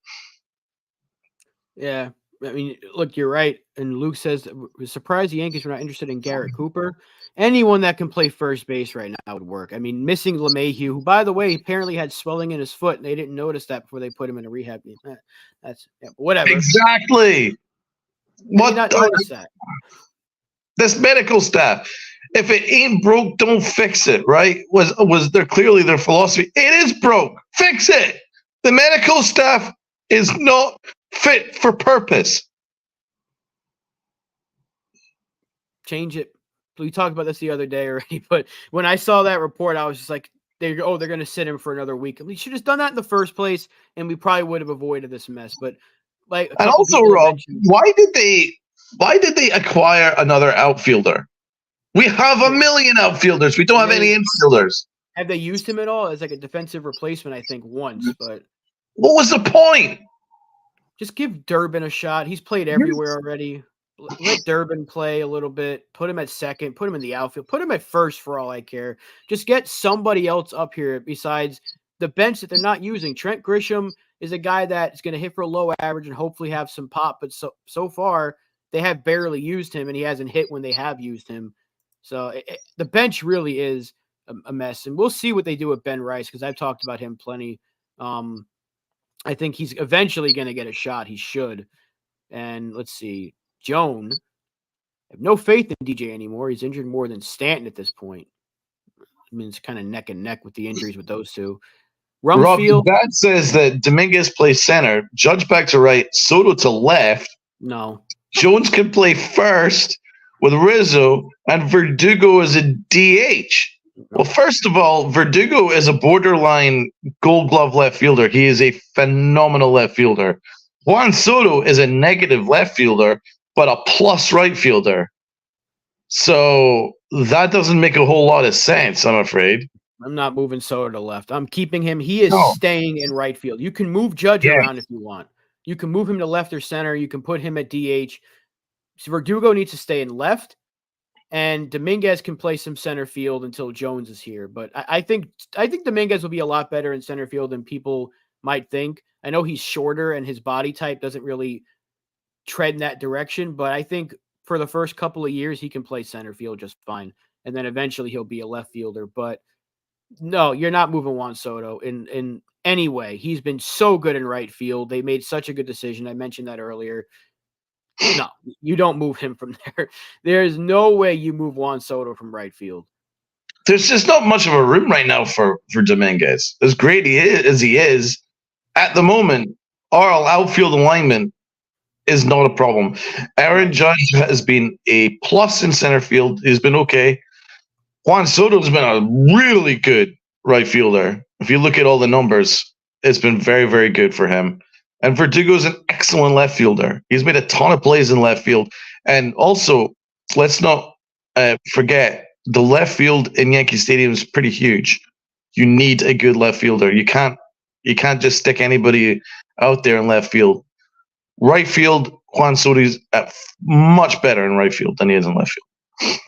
Yeah. I mean, look, you're right. And Luke says, we're surprised the Yankees were not interested in Garrett Cooper. Anyone that can play first base right now would work. I mean, missing LeMahieu, who, by the way, apparently had swelling in his foot, and they didn't notice that before they put him in a rehab game. That's whatever. Exactly. What not notice that? This medical staff, if it ain't broke, don't fix it. Right? Was there clearly their philosophy? It is broke. Fix it. The medical staff is not fit for purpose. Change it. We talked about this the other day already, but when I saw that report, I was just like, they're going to sit him for another week. We should have done that in the first place, and we probably would have avoided this mess. But and also, Rob, why did they acquire another outfielder? We have a million outfielders. We don't have any infielders. Have they used him at all as like a defensive replacement? I think once, but what was the point? Just give Durbin a shot. He's played everywhere already. Let Durbin play a little bit. Put him at second. Put him in the outfield. Put him at first for all I care. Just get somebody else up here besides the bench that they're not using. Trent Grisham is a guy that is going to hit for a low average and hopefully have some pop. But so far, they have barely used him, and he hasn't hit when they have used him. So the bench really is a mess. And we'll see what they do with Ben Rice, because I've talked about him plenty. I think he's eventually going to get a shot. He should. And let's see. Joan, I have no faith in DJ anymore. He's injured more than Stanton at this point. I mean, it's kind of neck and neck with the injuries with those two. Rumfield. Rob, that says that Dominguez plays center, Judge back to right, Soto to left. No. Jones can play first with Rizzo, and Verdugo is a DH. Well, first of all, Verdugo is a borderline Gold Glove left fielder. He is a phenomenal left fielder. Juan Soto is a negative left fielder, but a plus right fielder. So that doesn't make a whole lot of sense, I'm afraid. I'm not moving Soto to left. I'm keeping him. He is staying in right field. You can move Judge around if you want. You can move him to left or center. You can put him at DH. So Verdugo needs to stay in left, and Dominguez can play some center field until Jones is here. But I think Dominguez will be a lot better in center field than people might think. I know he's shorter and his body type doesn't really tread in that direction, but I think for the first couple of years he can play center field just fine, and then eventually he'll be a left fielder. But no, you're not moving Juan Soto in any way. He's been so good in right field. They made such a good decision. I mentioned that earlier. No, you don't move him from there. There's no way you move Juan Soto from right field. There's just not much of a room right now for Dominguez. As great as he is, at the moment, our outfield alignment is not a problem. Aaron Judge has been a plus in center field. He's been okay. Juan Soto's been a really good right fielder. If you look at all the numbers, it's been very, very good for him. And Verdugo's an excellent left fielder. He's made a ton of plays in left field. And also, let's not forget, the left field in Yankee Stadium is pretty huge. You need a good left fielder. You can't just stick anybody out there in left field. Right field, Juan Soto's much better in right field than he is in left field.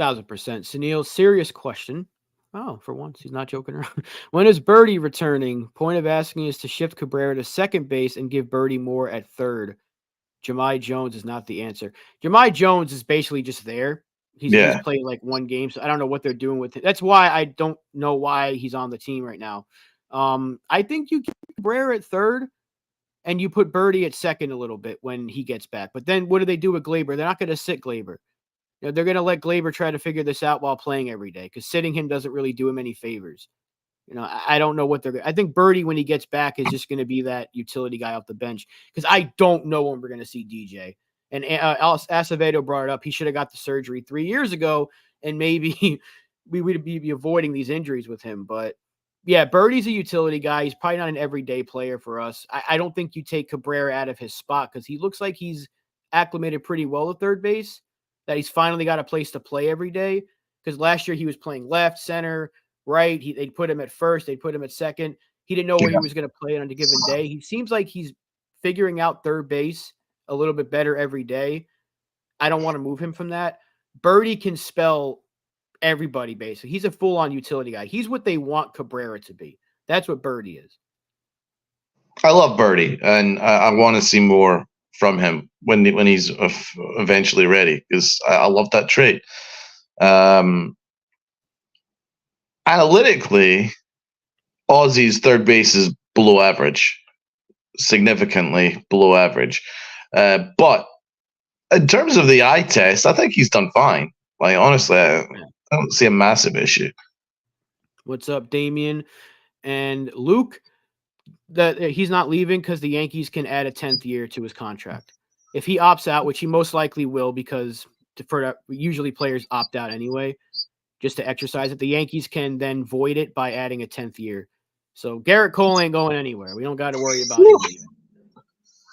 1,000%. Sunil, serious question. Oh, for once, he's not joking around. When is Birdie returning? Point of asking is to shift Cabrera to second base and give Birdie more at third. Jahmai Jones is not the answer. Jahmai Jones is basically just there. He's played like one game, so I don't know what they're doing with it. That's why I don't know why he's on the team right now. I think you keep Cabrera at third, and you put Birdie at second a little bit when he gets back. But then what do they do with Glaber? They're not going to sit Glaber. They're going to let Glaber try to figure this out while playing every day, because sitting him doesn't really do him any favors. I don't know what they're – I think Birdie, when he gets back, is just going to be that utility guy off the bench, because I don't know when we're going to see DJ. And Acevedo brought it up. He should have got the surgery 3 years ago, and maybe we would be avoiding these injuries with him. But, yeah, Birdie's a utility guy. He's probably not an everyday player for us. I don't think you take Cabrera out of his spot, because he looks like he's acclimated pretty well at third base, that he's finally got a place to play every day, because last year he was playing left, center, right. They'd put him at first. They'd put him at second. He didn't know where he was going to play on a given day. He seems like he's figuring out third base a little bit better every day. I don't want to move him from that. Birdie can spell everybody, basically. He's a full-on utility guy. He's what they want Cabrera to be. That's what Birdie is. I love Birdie, and I want to see more from him when he's eventually ready, because I love that trait. Analytically, Aussie's third base is below average, significantly below average. But in terms of the eye test, I think he's done fine. Like, honestly, I don't see a massive issue. What's up, Damien and Luke? That he's not leaving because the Yankees can add a 10th year to his contract. If he opts out, which he most likely will, because usually players opt out anyway, just to exercise it, the Yankees can then void it by adding a 10th year. So Garrett Cole ain't going anywhere. We don't got to worry about him leaving.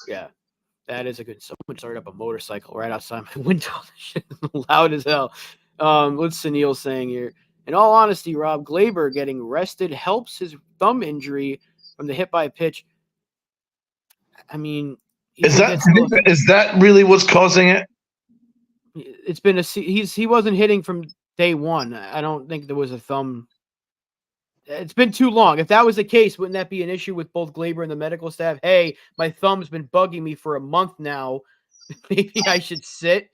Yeah, that is a good. Someone started up a motorcycle right outside my window. Loud as hell. What's Sunil saying here? In all honesty, Rob, Glaber getting rested helps his thumb injury from the hit by pitch. I mean, is that really what's causing it? It's been he wasn't hitting from day one. I don't think there was a thumb. It's been too long. If that was the case, wouldn't that be an issue with both Glaber and the medical staff? Hey, my thumb's been bugging me for a month now. Maybe I should sit.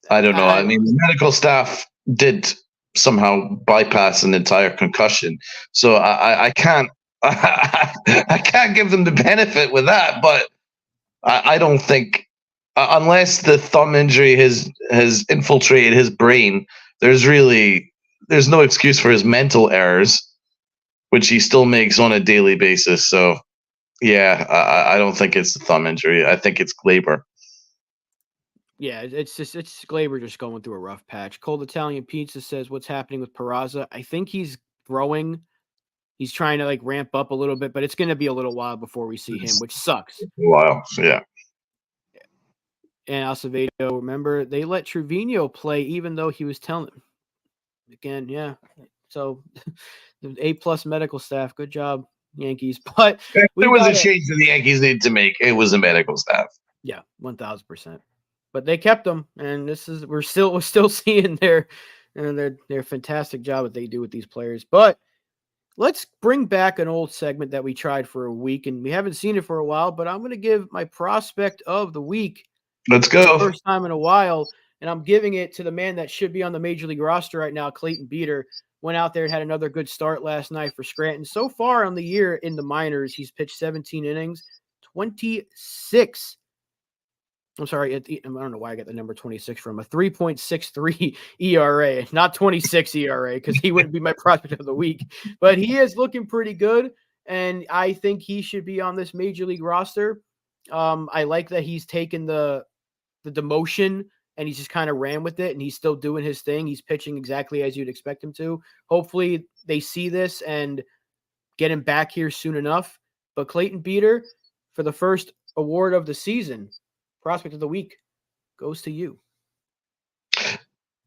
I don't know. I mean, the medical staff did somehow bypass an entire concussion, so I can't I can't give them the benefit with that. But I don't think, unless the thumb injury has infiltrated his brain, there's no excuse for his mental errors, which he still makes on a daily basis. So, yeah, I don't think it's the thumb injury. I think it's Glaber. Yeah, it's Glaber just going through a rough patch. Cold Italian Pizza says, what's happening with Peraza? I think he's growing. He's trying to ramp up a little bit, but it's going to be a little while before we see him, which sucks. Wow, yeah. And Acevedo, remember, they let Trevino play even though he was telling them. Again, yeah. So, A+ medical staff, good job, Yankees. But there was a change that the Yankees needed to make. It was the medical staff. Yeah, 1,000%. But they kept them, and we're still seeing their fantastic job that they do with these players. But let's bring back an old segment that we tried for a week, and we haven't seen it for a while. But I'm going to give my prospect of the week. Let's go. First time in a while, and I'm giving it to the man that should be on the major league roster right now, Clayton Beeter. Went out there and had another good start last night for Scranton. So far on the year in the minors, he's pitched 17 innings, 26. I'm sorry, I don't know why I got the number 26 from a 3.63 ERA, not 26 ERA, because he wouldn't be my prospect of the week. But he is looking pretty good, and I think he should be on this major league roster. I like that he's taken the demotion and he's just kind of ran with it, and he's still doing his thing. He's pitching exactly as you'd expect him to. Hopefully they see this and get him back here soon enough. But Clayton Beeter, for the first award of the season, prospect of the week, goes to you.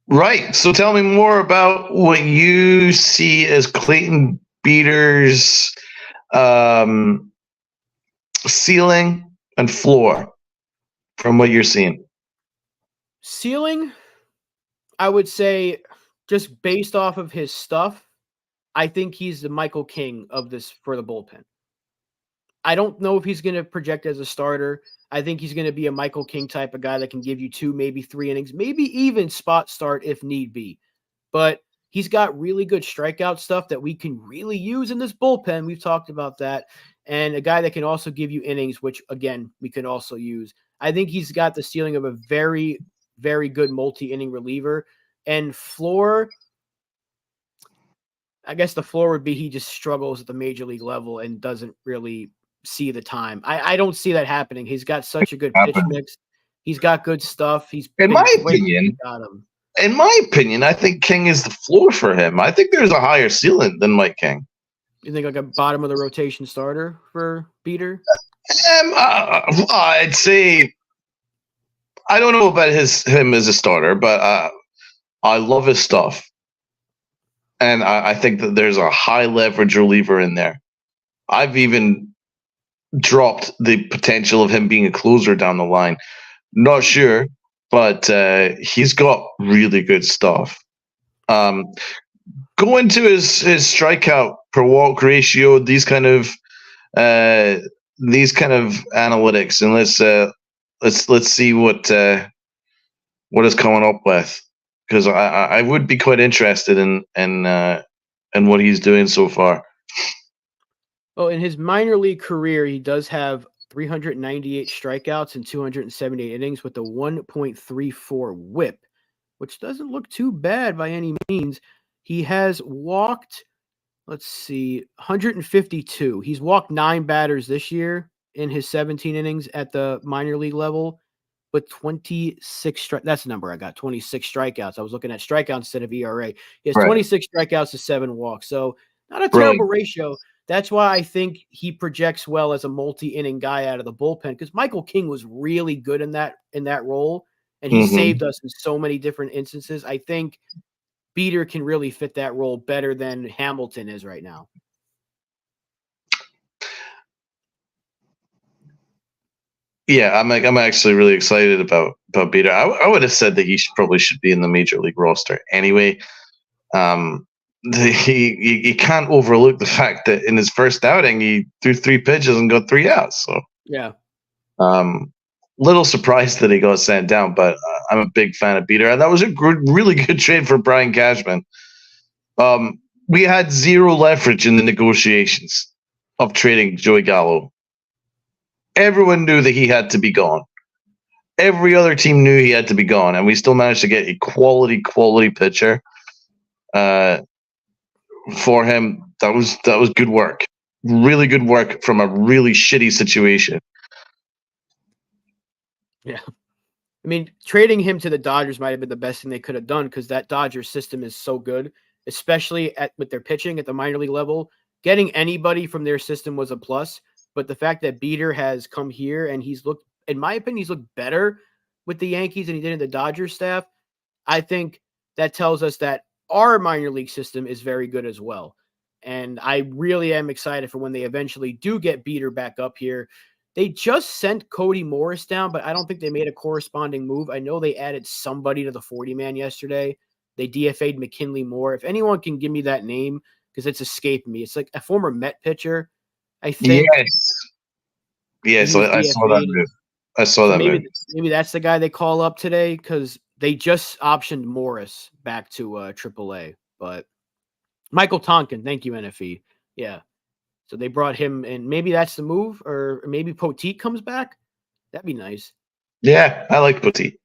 Right. So tell me more about what you see as Clayton Beeter's ceiling and floor from what you're seeing. Ceiling, I would say, just based off of his stuff, I think he's the Michael King of this for the bullpen. I don't know if he's going to project as a starter. I think he's going to be a Michael King type of guy that can give you 2, maybe 3 innings, maybe even spot start if need be. But he's got really good strikeout stuff that we can really use in this bullpen. We've talked about that. And a guy that can also give you innings, which, again, we can also use. I think he's got the ceiling of a very, very good multi-inning reliever. And floor, I guess the floor would be he just struggles at the major league level and doesn't really see the time. I don't see that happening. He's got such a good pitch mix. He's got good stuff. He's In been my great when opinion, you got him. in my opinion, I think King is the floor for him. I think there's a higher ceiling than Mike King. You think like a bottom of the rotation starter for Beater? I'd say I don't know about him as a starter, but I love his stuff, and I think that there's a high leverage reliever in there. I've even dropped the potential of him being a closer down the line. Not sure, but he's got really good stuff. Going to his strikeout per walk ratio, these kind of analytics, and let's see what it's coming up with, because I would be quite interested in what he's doing so far. Well, in his minor league career, he does have 398 strikeouts and 278 innings with a 1.34 whip, which doesn't look too bad by any means. He has walked, 152. He's walked 9 batters this year in his 17 innings at the minor league level, but 26 that's the number I got, 26 strikeouts. I was looking at strikeouts instead of ERA. He has 26 strikeouts to 7 walks. So not a terrible ratio. That's why I think he projects well as a multi-inning guy out of the bullpen, because Michael King was really good in that role, and he saved us in so many different instances. I think Beater can really fit that role better than Hamilton is right now. Yeah, I'm actually really excited about Beater. I would have said that he probably should be in the major league roster anyway. You can't overlook the fact that in his first outing he threw 3 pitches and got 3 outs. So yeah, little surprised that he got sent down, but I'm a big fan of Beater, and that was a really good trade for Brian Cashman. We had zero leverage in the negotiations of trading Joey Gallo. Everyone knew that he had to be gone. Every other team knew he had to be gone, and we still managed to get a quality pitcher for him. That was good work. Really good work from a really shitty situation. Yeah. I mean, trading him to the Dodgers might have been the best thing they could have done, because that Dodgers system is so good, especially with their pitching at the minor league level. Getting anybody from their system was a plus, but the fact that Beater has come here and he's looked, in my opinion, he's looked better with the Yankees than he did in the Dodgers staff, I think that tells us that our minor league system is very good as well. And I really am excited for when they eventually do get Beater back up here. They just sent Cody Morris down, but I don't think they made a corresponding move. I know they added somebody to the 40-man yesterday. They DFA'd McKinley Moore. If anyone can give me that name, because it's escaped me. It's like a former Met pitcher, I think. Yes, I saw that move. Maybe that's the guy they call up today, because they just optioned Morris back to AAA. But Michael Tonkin, thank you, NFE. Yeah. So they brought him in. Maybe that's the move, or maybe Poteet comes back. That'd be nice. Yeah, I like Poteet.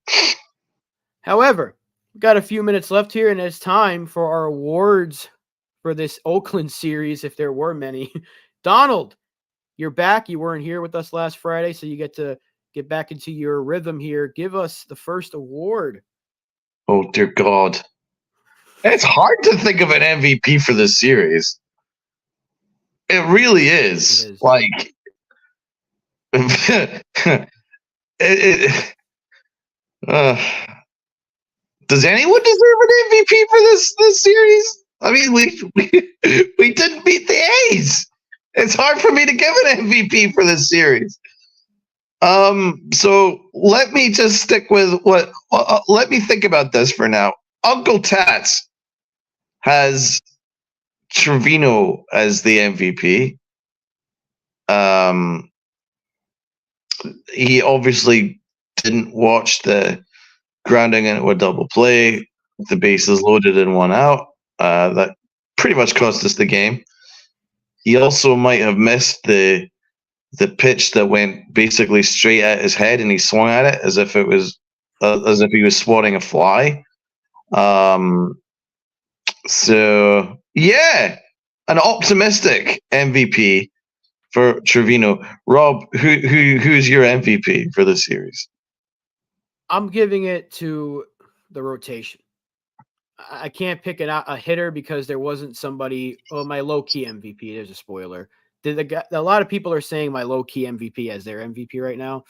However, we've got a few minutes left here, and it's time for our awards for this Oakland series, if there were many. Donald, you're back. You weren't here with us last Friday, so you get to get back into your rhythm here. Give us the first award. Oh, dear God. It's hard to think of an MVP for this series. It really is. It is. Like, does anyone deserve an MVP for this series? I mean, we didn't beat the A's. It's hard for me to give an MVP for this series. So let me just stick with what. Let me think about this for now. Uncle Tats has Trevino as the MVP. He obviously didn't watch the grounding into a double play, the bases loaded and one out. That pretty much cost us the game. He also might have missed the pitch that went basically straight at his head, and he swung at it as if he was swatting a fly. So yeah, an optimistic MVP for Trevino. Rob, who's your MVP for this series? I'm giving it to the rotation. I can't pick a hitter because there wasn't somebody. Oh, my low key MVP. There's a spoiler. A lot of people are saying my low key MVP as their MVP right now.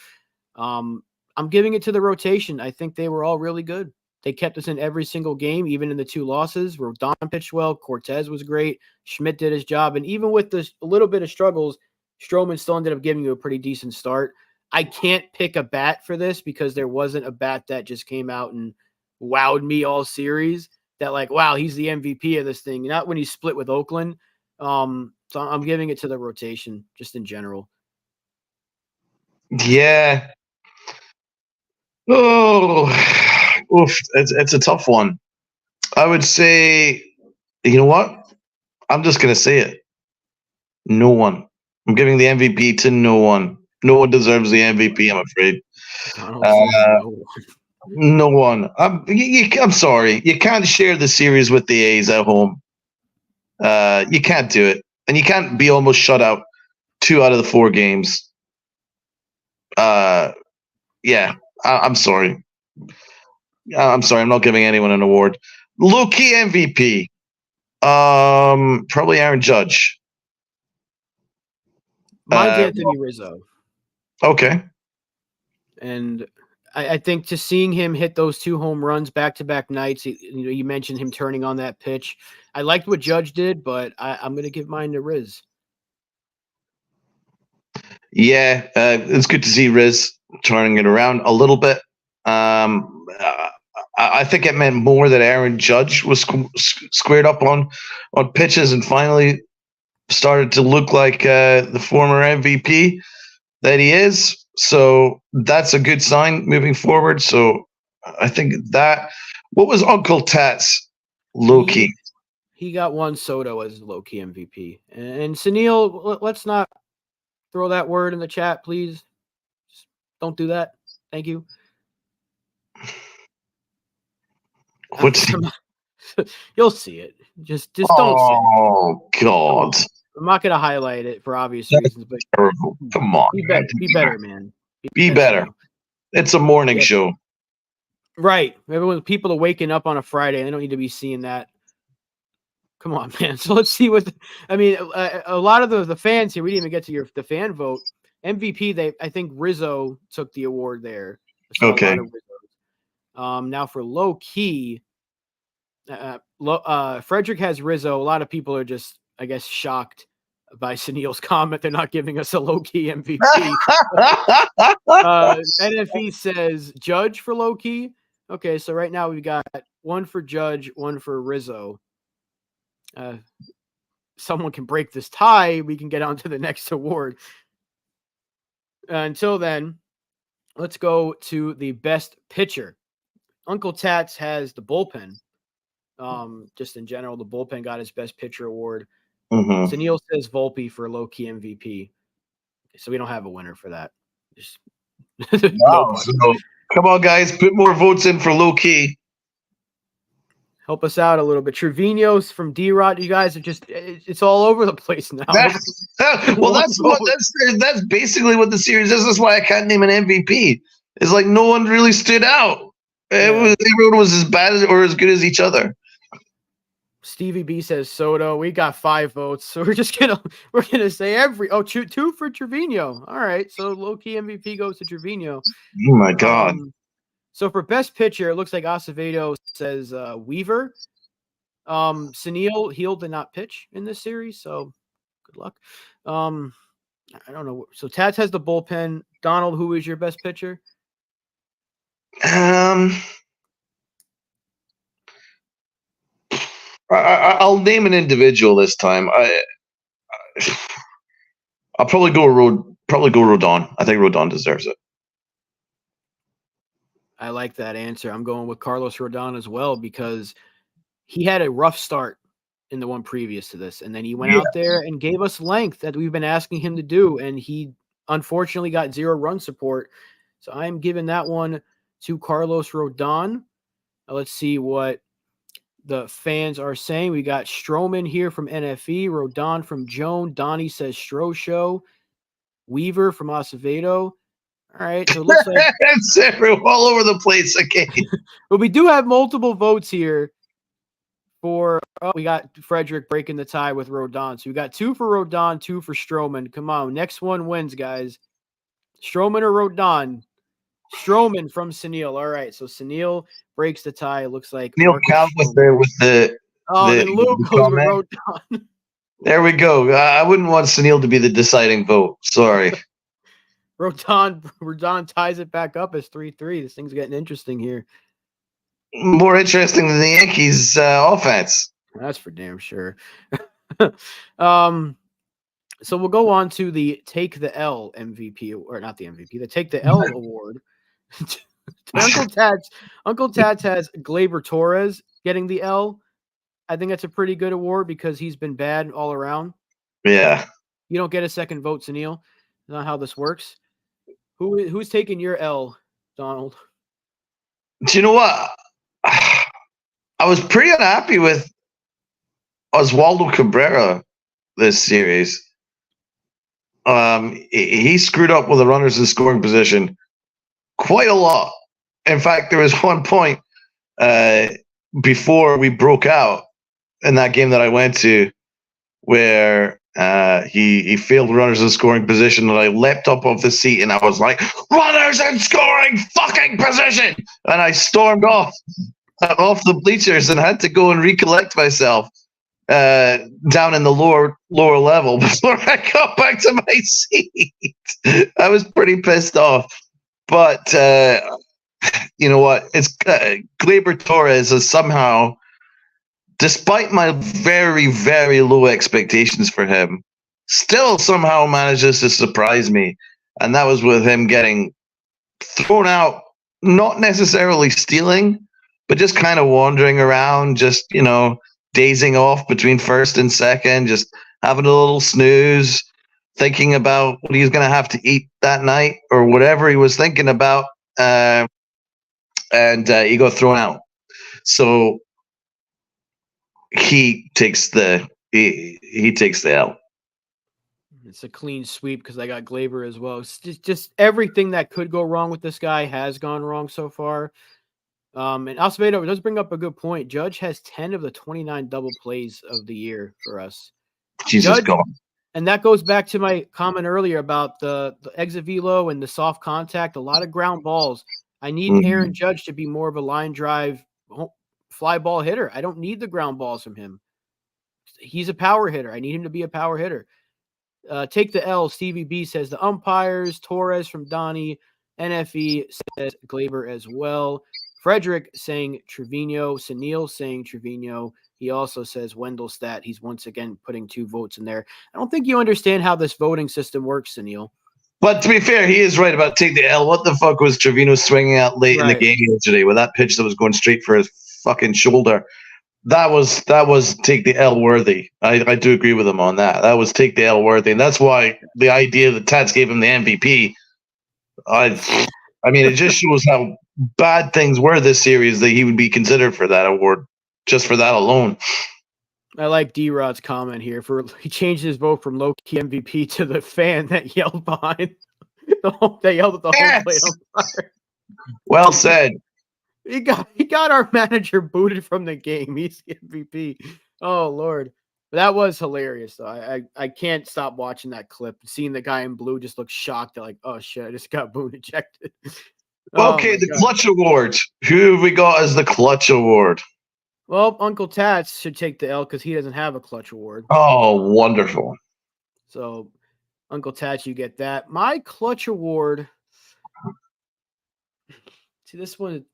I'm giving it to the rotation. I think they were all really good. They kept us in every single game, even in the 2 losses. Rodon pitched well. Cortez was great. Schmidt did his job. And even with a little bit of struggles, Stroman still ended up giving you a pretty decent start. I can't pick a bat for this because there wasn't a bat that just came out and wowed me all series. That like, wow, he's the MVP of this thing. Not when he split with Oakland. So I'm giving it to the rotation just in general. Yeah. Oh, oof. It's a tough one. I would say, you know what? I'm just going to say it. No one. I'm giving the MVP to no one. No one deserves the MVP, I'm afraid. No one. I'm sorry. You can't share the series with the A's at home. You can't do it. And you can't be almost shut out 2 out of the 4 games. Yeah. I'm sorry. I'm sorry. I'm not giving anyone an award. Low-key MVP. Probably Aaron Judge. Mine's Anthony Rizzo. Okay. And I think just seeing him hit those 2 home runs back-to-back nights, you mentioned him turning on that pitch. I liked what Judge did, but I'm going to give mine to Riz. Yeah, it's good to see Riz turning it around a little bit. I think it meant more that Aaron Judge was squared up on pitches and finally started to look like the former MVP that he is. So that's a good sign moving forward. So I think that. What was Uncle Tat's low key? He got Juan Soto as low key MVP. And Sunil, let's not throw that word in the chat, please. Just don't do that. Thank you. You'll see it. Just don't say it. Oh God! I'm not gonna highlight it for obvious reasons, but terrible. Come on, be better, man. Be better. It's a morning show, right? People are waking up on a Friday. They don't need to be seeing that. Come on, man. So let's see what. A lot of the fans here. We didn't even get to the fan vote. MVP. I think Rizzo took the award there. Okay. Now for low key. Frederick has Rizzo. A lot of people are just, I guess, shocked by Sunil's comment. They're not giving us a low-key MVP. NFE says Judge for low-key. Okay, so right now we've got 1 for Judge, 1 for Rizzo. Someone can break this tie. We can get on to the next award. Until then, let's go to the best pitcher. Uncle Tats has the bullpen. Just in general, the bullpen got his best pitcher award. Mm-hmm. Sunil says Volpe for low-key MVP. So we don't have a winner for that. Wow, so, come on, guys. Put more votes in for low-key. Help us out a little bit. Trevino's from D-Rod. You guys are it's all over the place now. That's basically what the series is. That's why I can't name an MVP. It's like no one really stood out. Everyone was as bad or as good as each other. Stevie B says Soto. We got 5 votes, so we're gonna say two for Trevino. All right, so low key MVP goes to Trevino. Oh my God! So for best pitcher, it looks like Acevedo says Weaver. Sunil Heel did not pitch in this series, so good luck. I don't know. So Tats has the bullpen. Donald, who is your best pitcher? I'll name an individual this time. I'll probably go Rodon. I think Rodon deserves it. I like that answer. I'm going with Carlos Rodon as well because he had a rough start in the one previous to this, and then he went out there and gave us length that we've been asking him to do, and he unfortunately got 0 run support. So I'm giving that one to Carlos Rodon. Let's see what the fans are saying. We got Stroman here from NFE, Rodon from Joan, Donnie says Stro Show, Weaver from Acevedo. All right, so it looks like it's all over the place again. But we do have multiple votes here for we got Frederick breaking the tie with Rodon. So we got 2 for Rodon, 2 for Stroman. Come on, next one wins, guys. Stroman or Rodon? Stroman from Sunil. All right, so Sunil breaks the tie. It looks like Neil Cal with the then Luke goes with Rodon. There we go. I wouldn't want Sunil to be the deciding vote. Sorry. Rodon ties it back up as 3-3. This thing's getting interesting here. More interesting than the Yankees offense. That's for damn sure. So we'll go on to the Take the L MVP, or not the MVP, the Take the L award. Uncle Tats has Gleyber Torres getting the L. I think that's a pretty good award because he's been bad all around. Yeah. You don't get a second vote, Sunil. That's not how this works. Who's taking your L, Donald? Do you know what? I was pretty unhappy with Oswaldo Cabrera this series. He screwed up with the runners in scoring position quite a lot. In fact, there was one point before we broke out in that game that I went to where he failed runners in scoring position, and I leapt up off the seat and I was like, runners in scoring fucking position, and I stormed off the bleachers and had to go and recollect myself down in the lower level before I got back to my seat. I was pretty pissed off, but you know what, it's Gleyber Torres is somehow, despite my very, very low expectations for him, still somehow manages to surprise me. And that was with him getting thrown out, not necessarily stealing, but just kind of wandering around, just, dazing off between first and second, just having a little snooze, thinking about what he's going to have to eat that night or whatever he was thinking about. And he got thrown out. So he takes the L. It's a clean sweep because I got Gleyber as well. It's just everything that could go wrong with this guy has gone wrong so far. And Acevedo does bring up a good point. Judge has 10 of the 29 double plays of the year for us. Jesus God. And that goes back to my comment earlier about the exit velo and the soft contact, a lot of ground balls. I need Aaron Judge to be more of a line drive fly ball hitter. I don't need the ground balls from him. He's a power hitter. I need him to be a power hitter. Take the L. Stevie B says the umpires. Torres from Donnie. NFE says Gleyber as well. Frederick saying Trevino. Sunil saying Trevino. He also says Wendelstedt. He's once again putting 2 votes in there. I don't think you understand how this voting system works, Sunil. But to be fair, he is right about take the L. What the fuck was Trevino swinging out late in the game yesterday with that pitch that was going straight for his fucking shoulder? That was take the L worthy. I do agree with him on that. That was take the L worthy, and that's why the idea that Tats gave him the MVP. I mean, it just shows how bad things were this series that he would be considered for that award just for that alone. I like D-Rod's comment here. He changed his vote from low-key MVP to the fan that yelled behind. They yelled at the home plate umpire. Well said. He got our manager booted from the game. He's the MVP. Oh Lord, but that was hilarious though. I can't stop watching that clip. Seeing the guy in blue just look shocked. They're like, oh shit, I just got boot ejected. Okay, the clutch award. Who have we got as the clutch award? Well, Uncle Tats should take the L because he doesn't have a clutch award. Oh, wonderful. So, Uncle Tats, you get that. My clutch award. See, this one,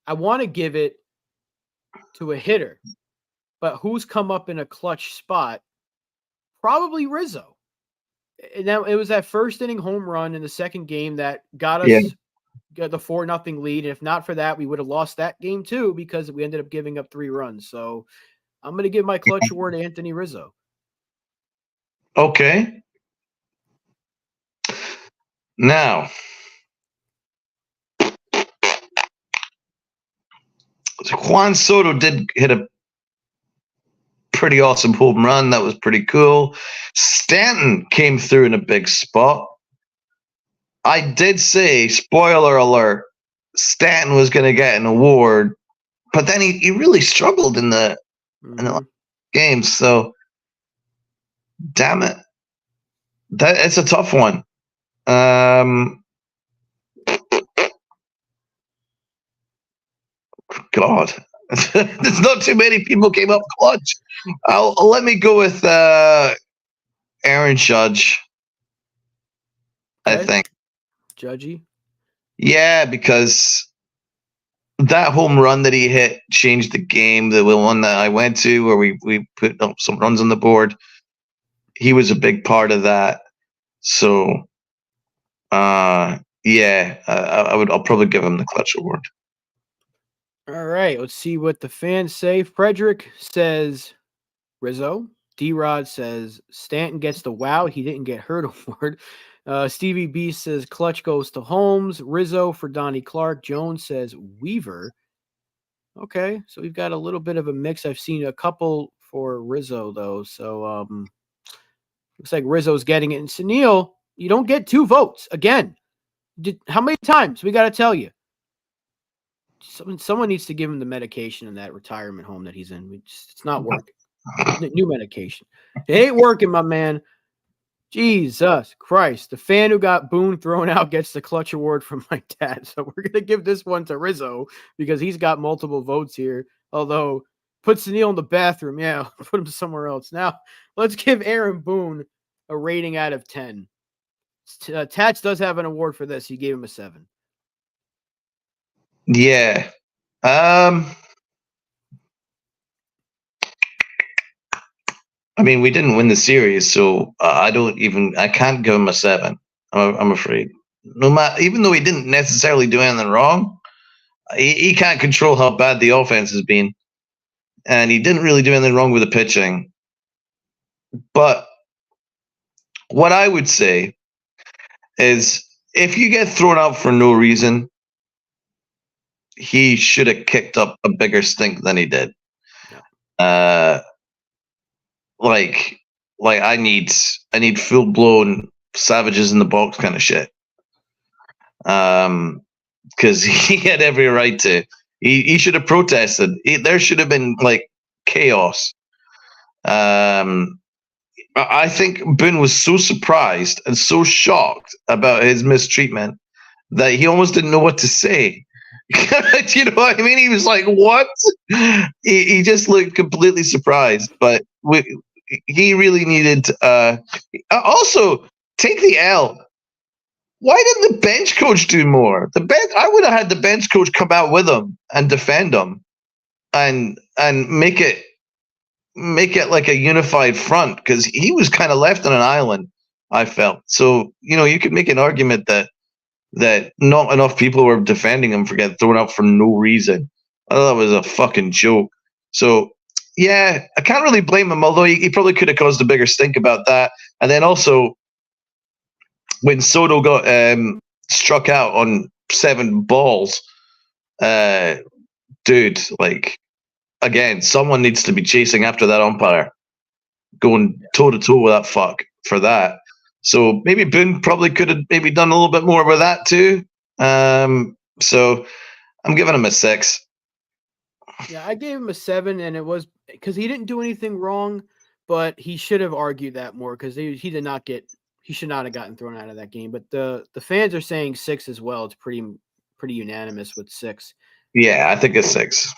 I want to give it to a hitter, but who's come up in a clutch spot? Probably Rizzo. Now it was that first inning home run in the second game that got Yeah. us got the 4-0 lead. And if not for that, we would have lost that game too because we ended up giving up 3 runs. So I'm going to give my clutch award to Anthony Rizzo. Okay. Now, Juan Soto did hit a pretty awesome home run. That was pretty cool. Stanton came through in a big spot. I did say, spoiler alert, Stanton was going to get an award, but then he really struggled in the game. So, damn it, it's a tough one. God, there's not too many people came up clutch. Let me go with Aaron Judge. Okay. I think. Judgy. Yeah, because that home run that he hit changed the game. The one that I went to where we put up some runs on the board, he was a big part of that. So, yeah, I'll probably give him the clutch award. All right, let's see what the fans say. Frederick says Rizzo. D-Rod says Stanton gets the wow, he didn't get hurt award. Stevie B says clutch goes to Holmes. Rizzo for Donnie Clark. Jones says Weaver. Okay, so we've got a little bit of a mix. I've seen a couple for Rizzo, though. So looks like Rizzo's getting it. And Sunil, you don't get 2 votes. Again, how many times? We got to tell you. Someone needs to give him the medication in that retirement home that he's in. It's not working. New medication. It ain't working, my man. Jesus Christ. The fan who got Boone thrown out gets the clutch award from my dad. So we're going to give this one to Rizzo because he's got multiple votes here. Although, put Sunil in the bathroom. Yeah, put him somewhere else. Now, let's give Aaron Boone a rating out of 10. Tats does have an award for this. He gave him a 7. Yeah. I mean, we didn't win the series, so I can't give him a 7. I'm afraid. No matter, even though he didn't necessarily do anything wrong, he can't control how bad the offense has been, and he didn't really do anything wrong with the pitching. But what I would say is, if you get thrown out for no reason, he should have kicked up a bigger stink than he did. Like I need full blown savages in the box kind of shit. Because he had every right to. He should have protested. There should have been like chaos. I think Boone was so surprised and so shocked about his mistreatment that he almost didn't know what to say. You know what I mean? He was like, "What?" He just looked completely surprised. But he really needed. Also, take the L. Why didn't the bench coach do more? I would have had the bench coach come out with him and defend him, and make it like a unified front, because he was kind of left on an island, I felt. So, you could make an argument that not enough people were defending him for getting thrown out for no reason. I thought that was a fucking joke. So, yeah, I can't really blame him, although he probably could have caused a bigger stink about that. And then also, when Soto got struck out on 7 balls, dude, like, again, someone needs to be chasing after that umpire, going toe-to-toe with that fuck for that. So maybe Boone probably could have maybe done a little bit more with that too. So I'm giving him a 6. Yeah, I gave him a 7, and it was because he didn't do anything wrong, but he should have argued that more, because he should not have gotten thrown out of that game. But the fans are saying 6 as well. It's pretty unanimous with 6. Yeah, I think it's 6.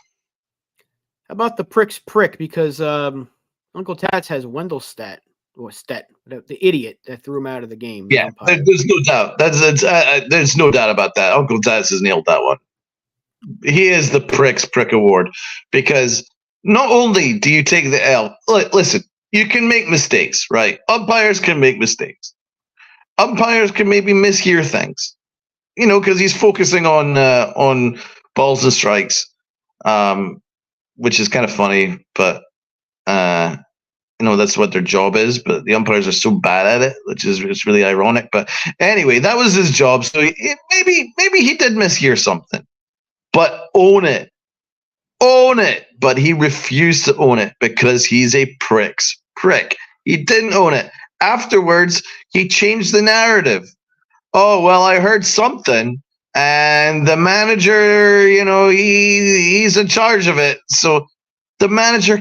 How about the prick's prick? Because Uncle Tats has Wendell Stet, the idiot that threw him out of the game. Yeah, there's no doubt. There's no doubt about that. Uncle Tats has nailed that one. He is the prick's prick award, because not only do you take the L, listen, you can make mistakes, right? Umpires can make mistakes. umpires can maybe mishear things, because he's focusing on balls and strikes, which is kind of funny, but that's what their job is. But the umpires are so bad at it, which is it's really ironic. But anyway, that was his job. So maybe he did mishear something, but own it. But he refused to own it because he's a prick. He didn't own it. Afterwards, he changed the narrative. Oh, well, I heard something, and the manager, he's in charge of it. So the manager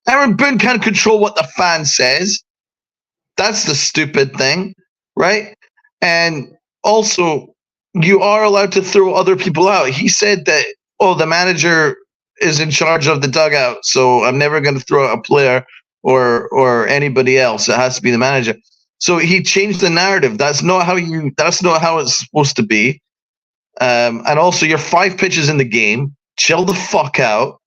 Aaron Boone can't control what the fan says. That's the stupid thing, right? And also, you are allowed to throw other people out. He said that, the manager is in charge of the dugout, so I'm never going to throw out a player or anybody else. It has to be the manager. So he changed the narrative. That's not how it's supposed to be. And also, you're 5 pitches in the game. Chill the fuck out.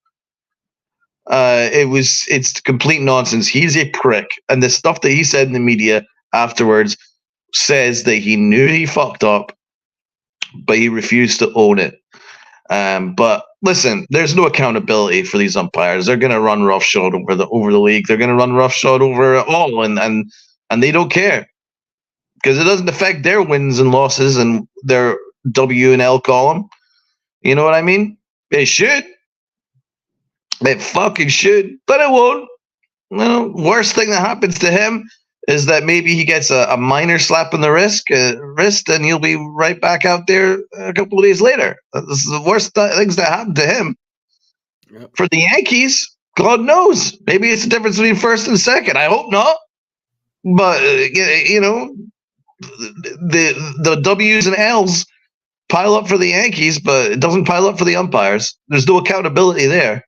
It's complete nonsense. He's a prick, and the stuff that he said in the media afterwards says that he knew he fucked up, but he refused to own it. But listen, there's no accountability for these umpires. They're going to run roughshod over the league. They're going to run roughshod over it all, and they don't care because it doesn't affect their wins and losses and their W and L column. You know what I mean? They should. They fucking should, but it won't. Worst thing that happens to him is that maybe he gets a minor slap in the wrist, and he'll be right back out there a couple of days later. This is the worst things that happen to him. Yep. For the Yankees, God knows. Maybe it's the difference between first and second. I hope not. But, the W's and L's pile up for the Yankees, but it doesn't pile up for the umpires. There's no accountability there.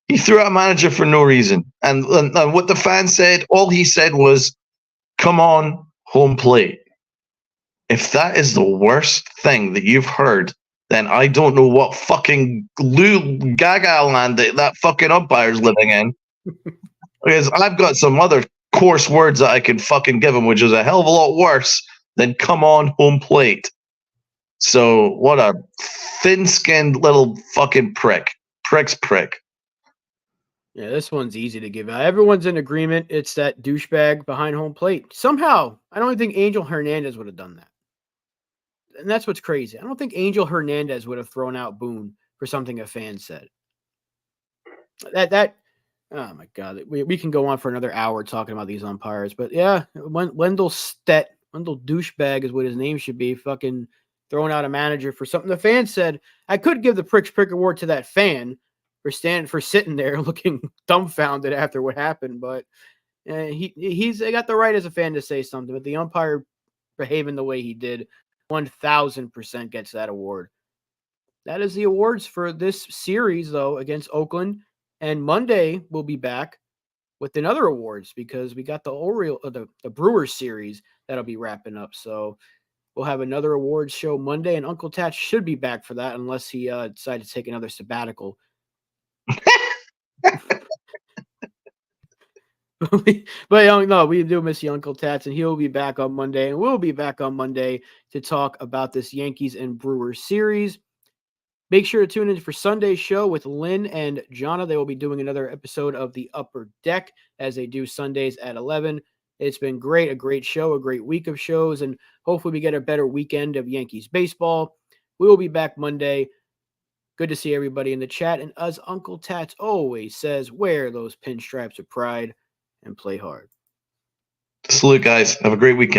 He threw out a manager for no reason. And what the fans said, all he said was, come on, home plate. If that is the worst thing that you've heard, then I don't know what fucking gaga land that fucking umpire's living in. Because I've got some other coarse words that I can fucking give him, which is a hell of a lot worse than come on, home plate. So what a thin-skinned little fucking prick. Prick's prick. Yeah, this one's easy to give out. Everyone's in agreement. It's that douchebag behind home plate. Somehow, I don't think Angel Hernandez would have done that. And that's what's crazy. I don't think Angel Hernandez would have thrown out Boone for something a fan said. Oh my God. We can go on for another hour talking about these umpires. But yeah, Wendell douchebag is what his name should be, fucking throwing out a manager for something the fan said. I could give the Prick award to that fan for sitting there looking dumbfounded after what happened, but he's got the right as a fan to say something. But the umpire behaving the way he did, 1,000% gets that award. That is the awards for this series, though, against Oakland. And Monday we'll be back with another awards because we got the Brewers series that'll be wrapping up. So we'll have another awards show Monday, and Uncle Tat should be back for that unless he decided to take another sabbatical. But no, we do miss you, Uncle Tats, and he'll be back on Monday, and we'll be back on Monday to talk about this Yankees and Brewers series. Make sure to tune in for Sunday's show with Lynn and Jonna. They will be doing another episode of The Upper Deck as they do Sundays at 11. It's been great, a great show, a great week of shows, and hopefully we get a better weekend of Yankees baseball. We will be back Monday. Good to see everybody in the chat. And as Uncle Tats always says, wear those pinstripes of pride and play hard. Salute, guys. Have a great weekend.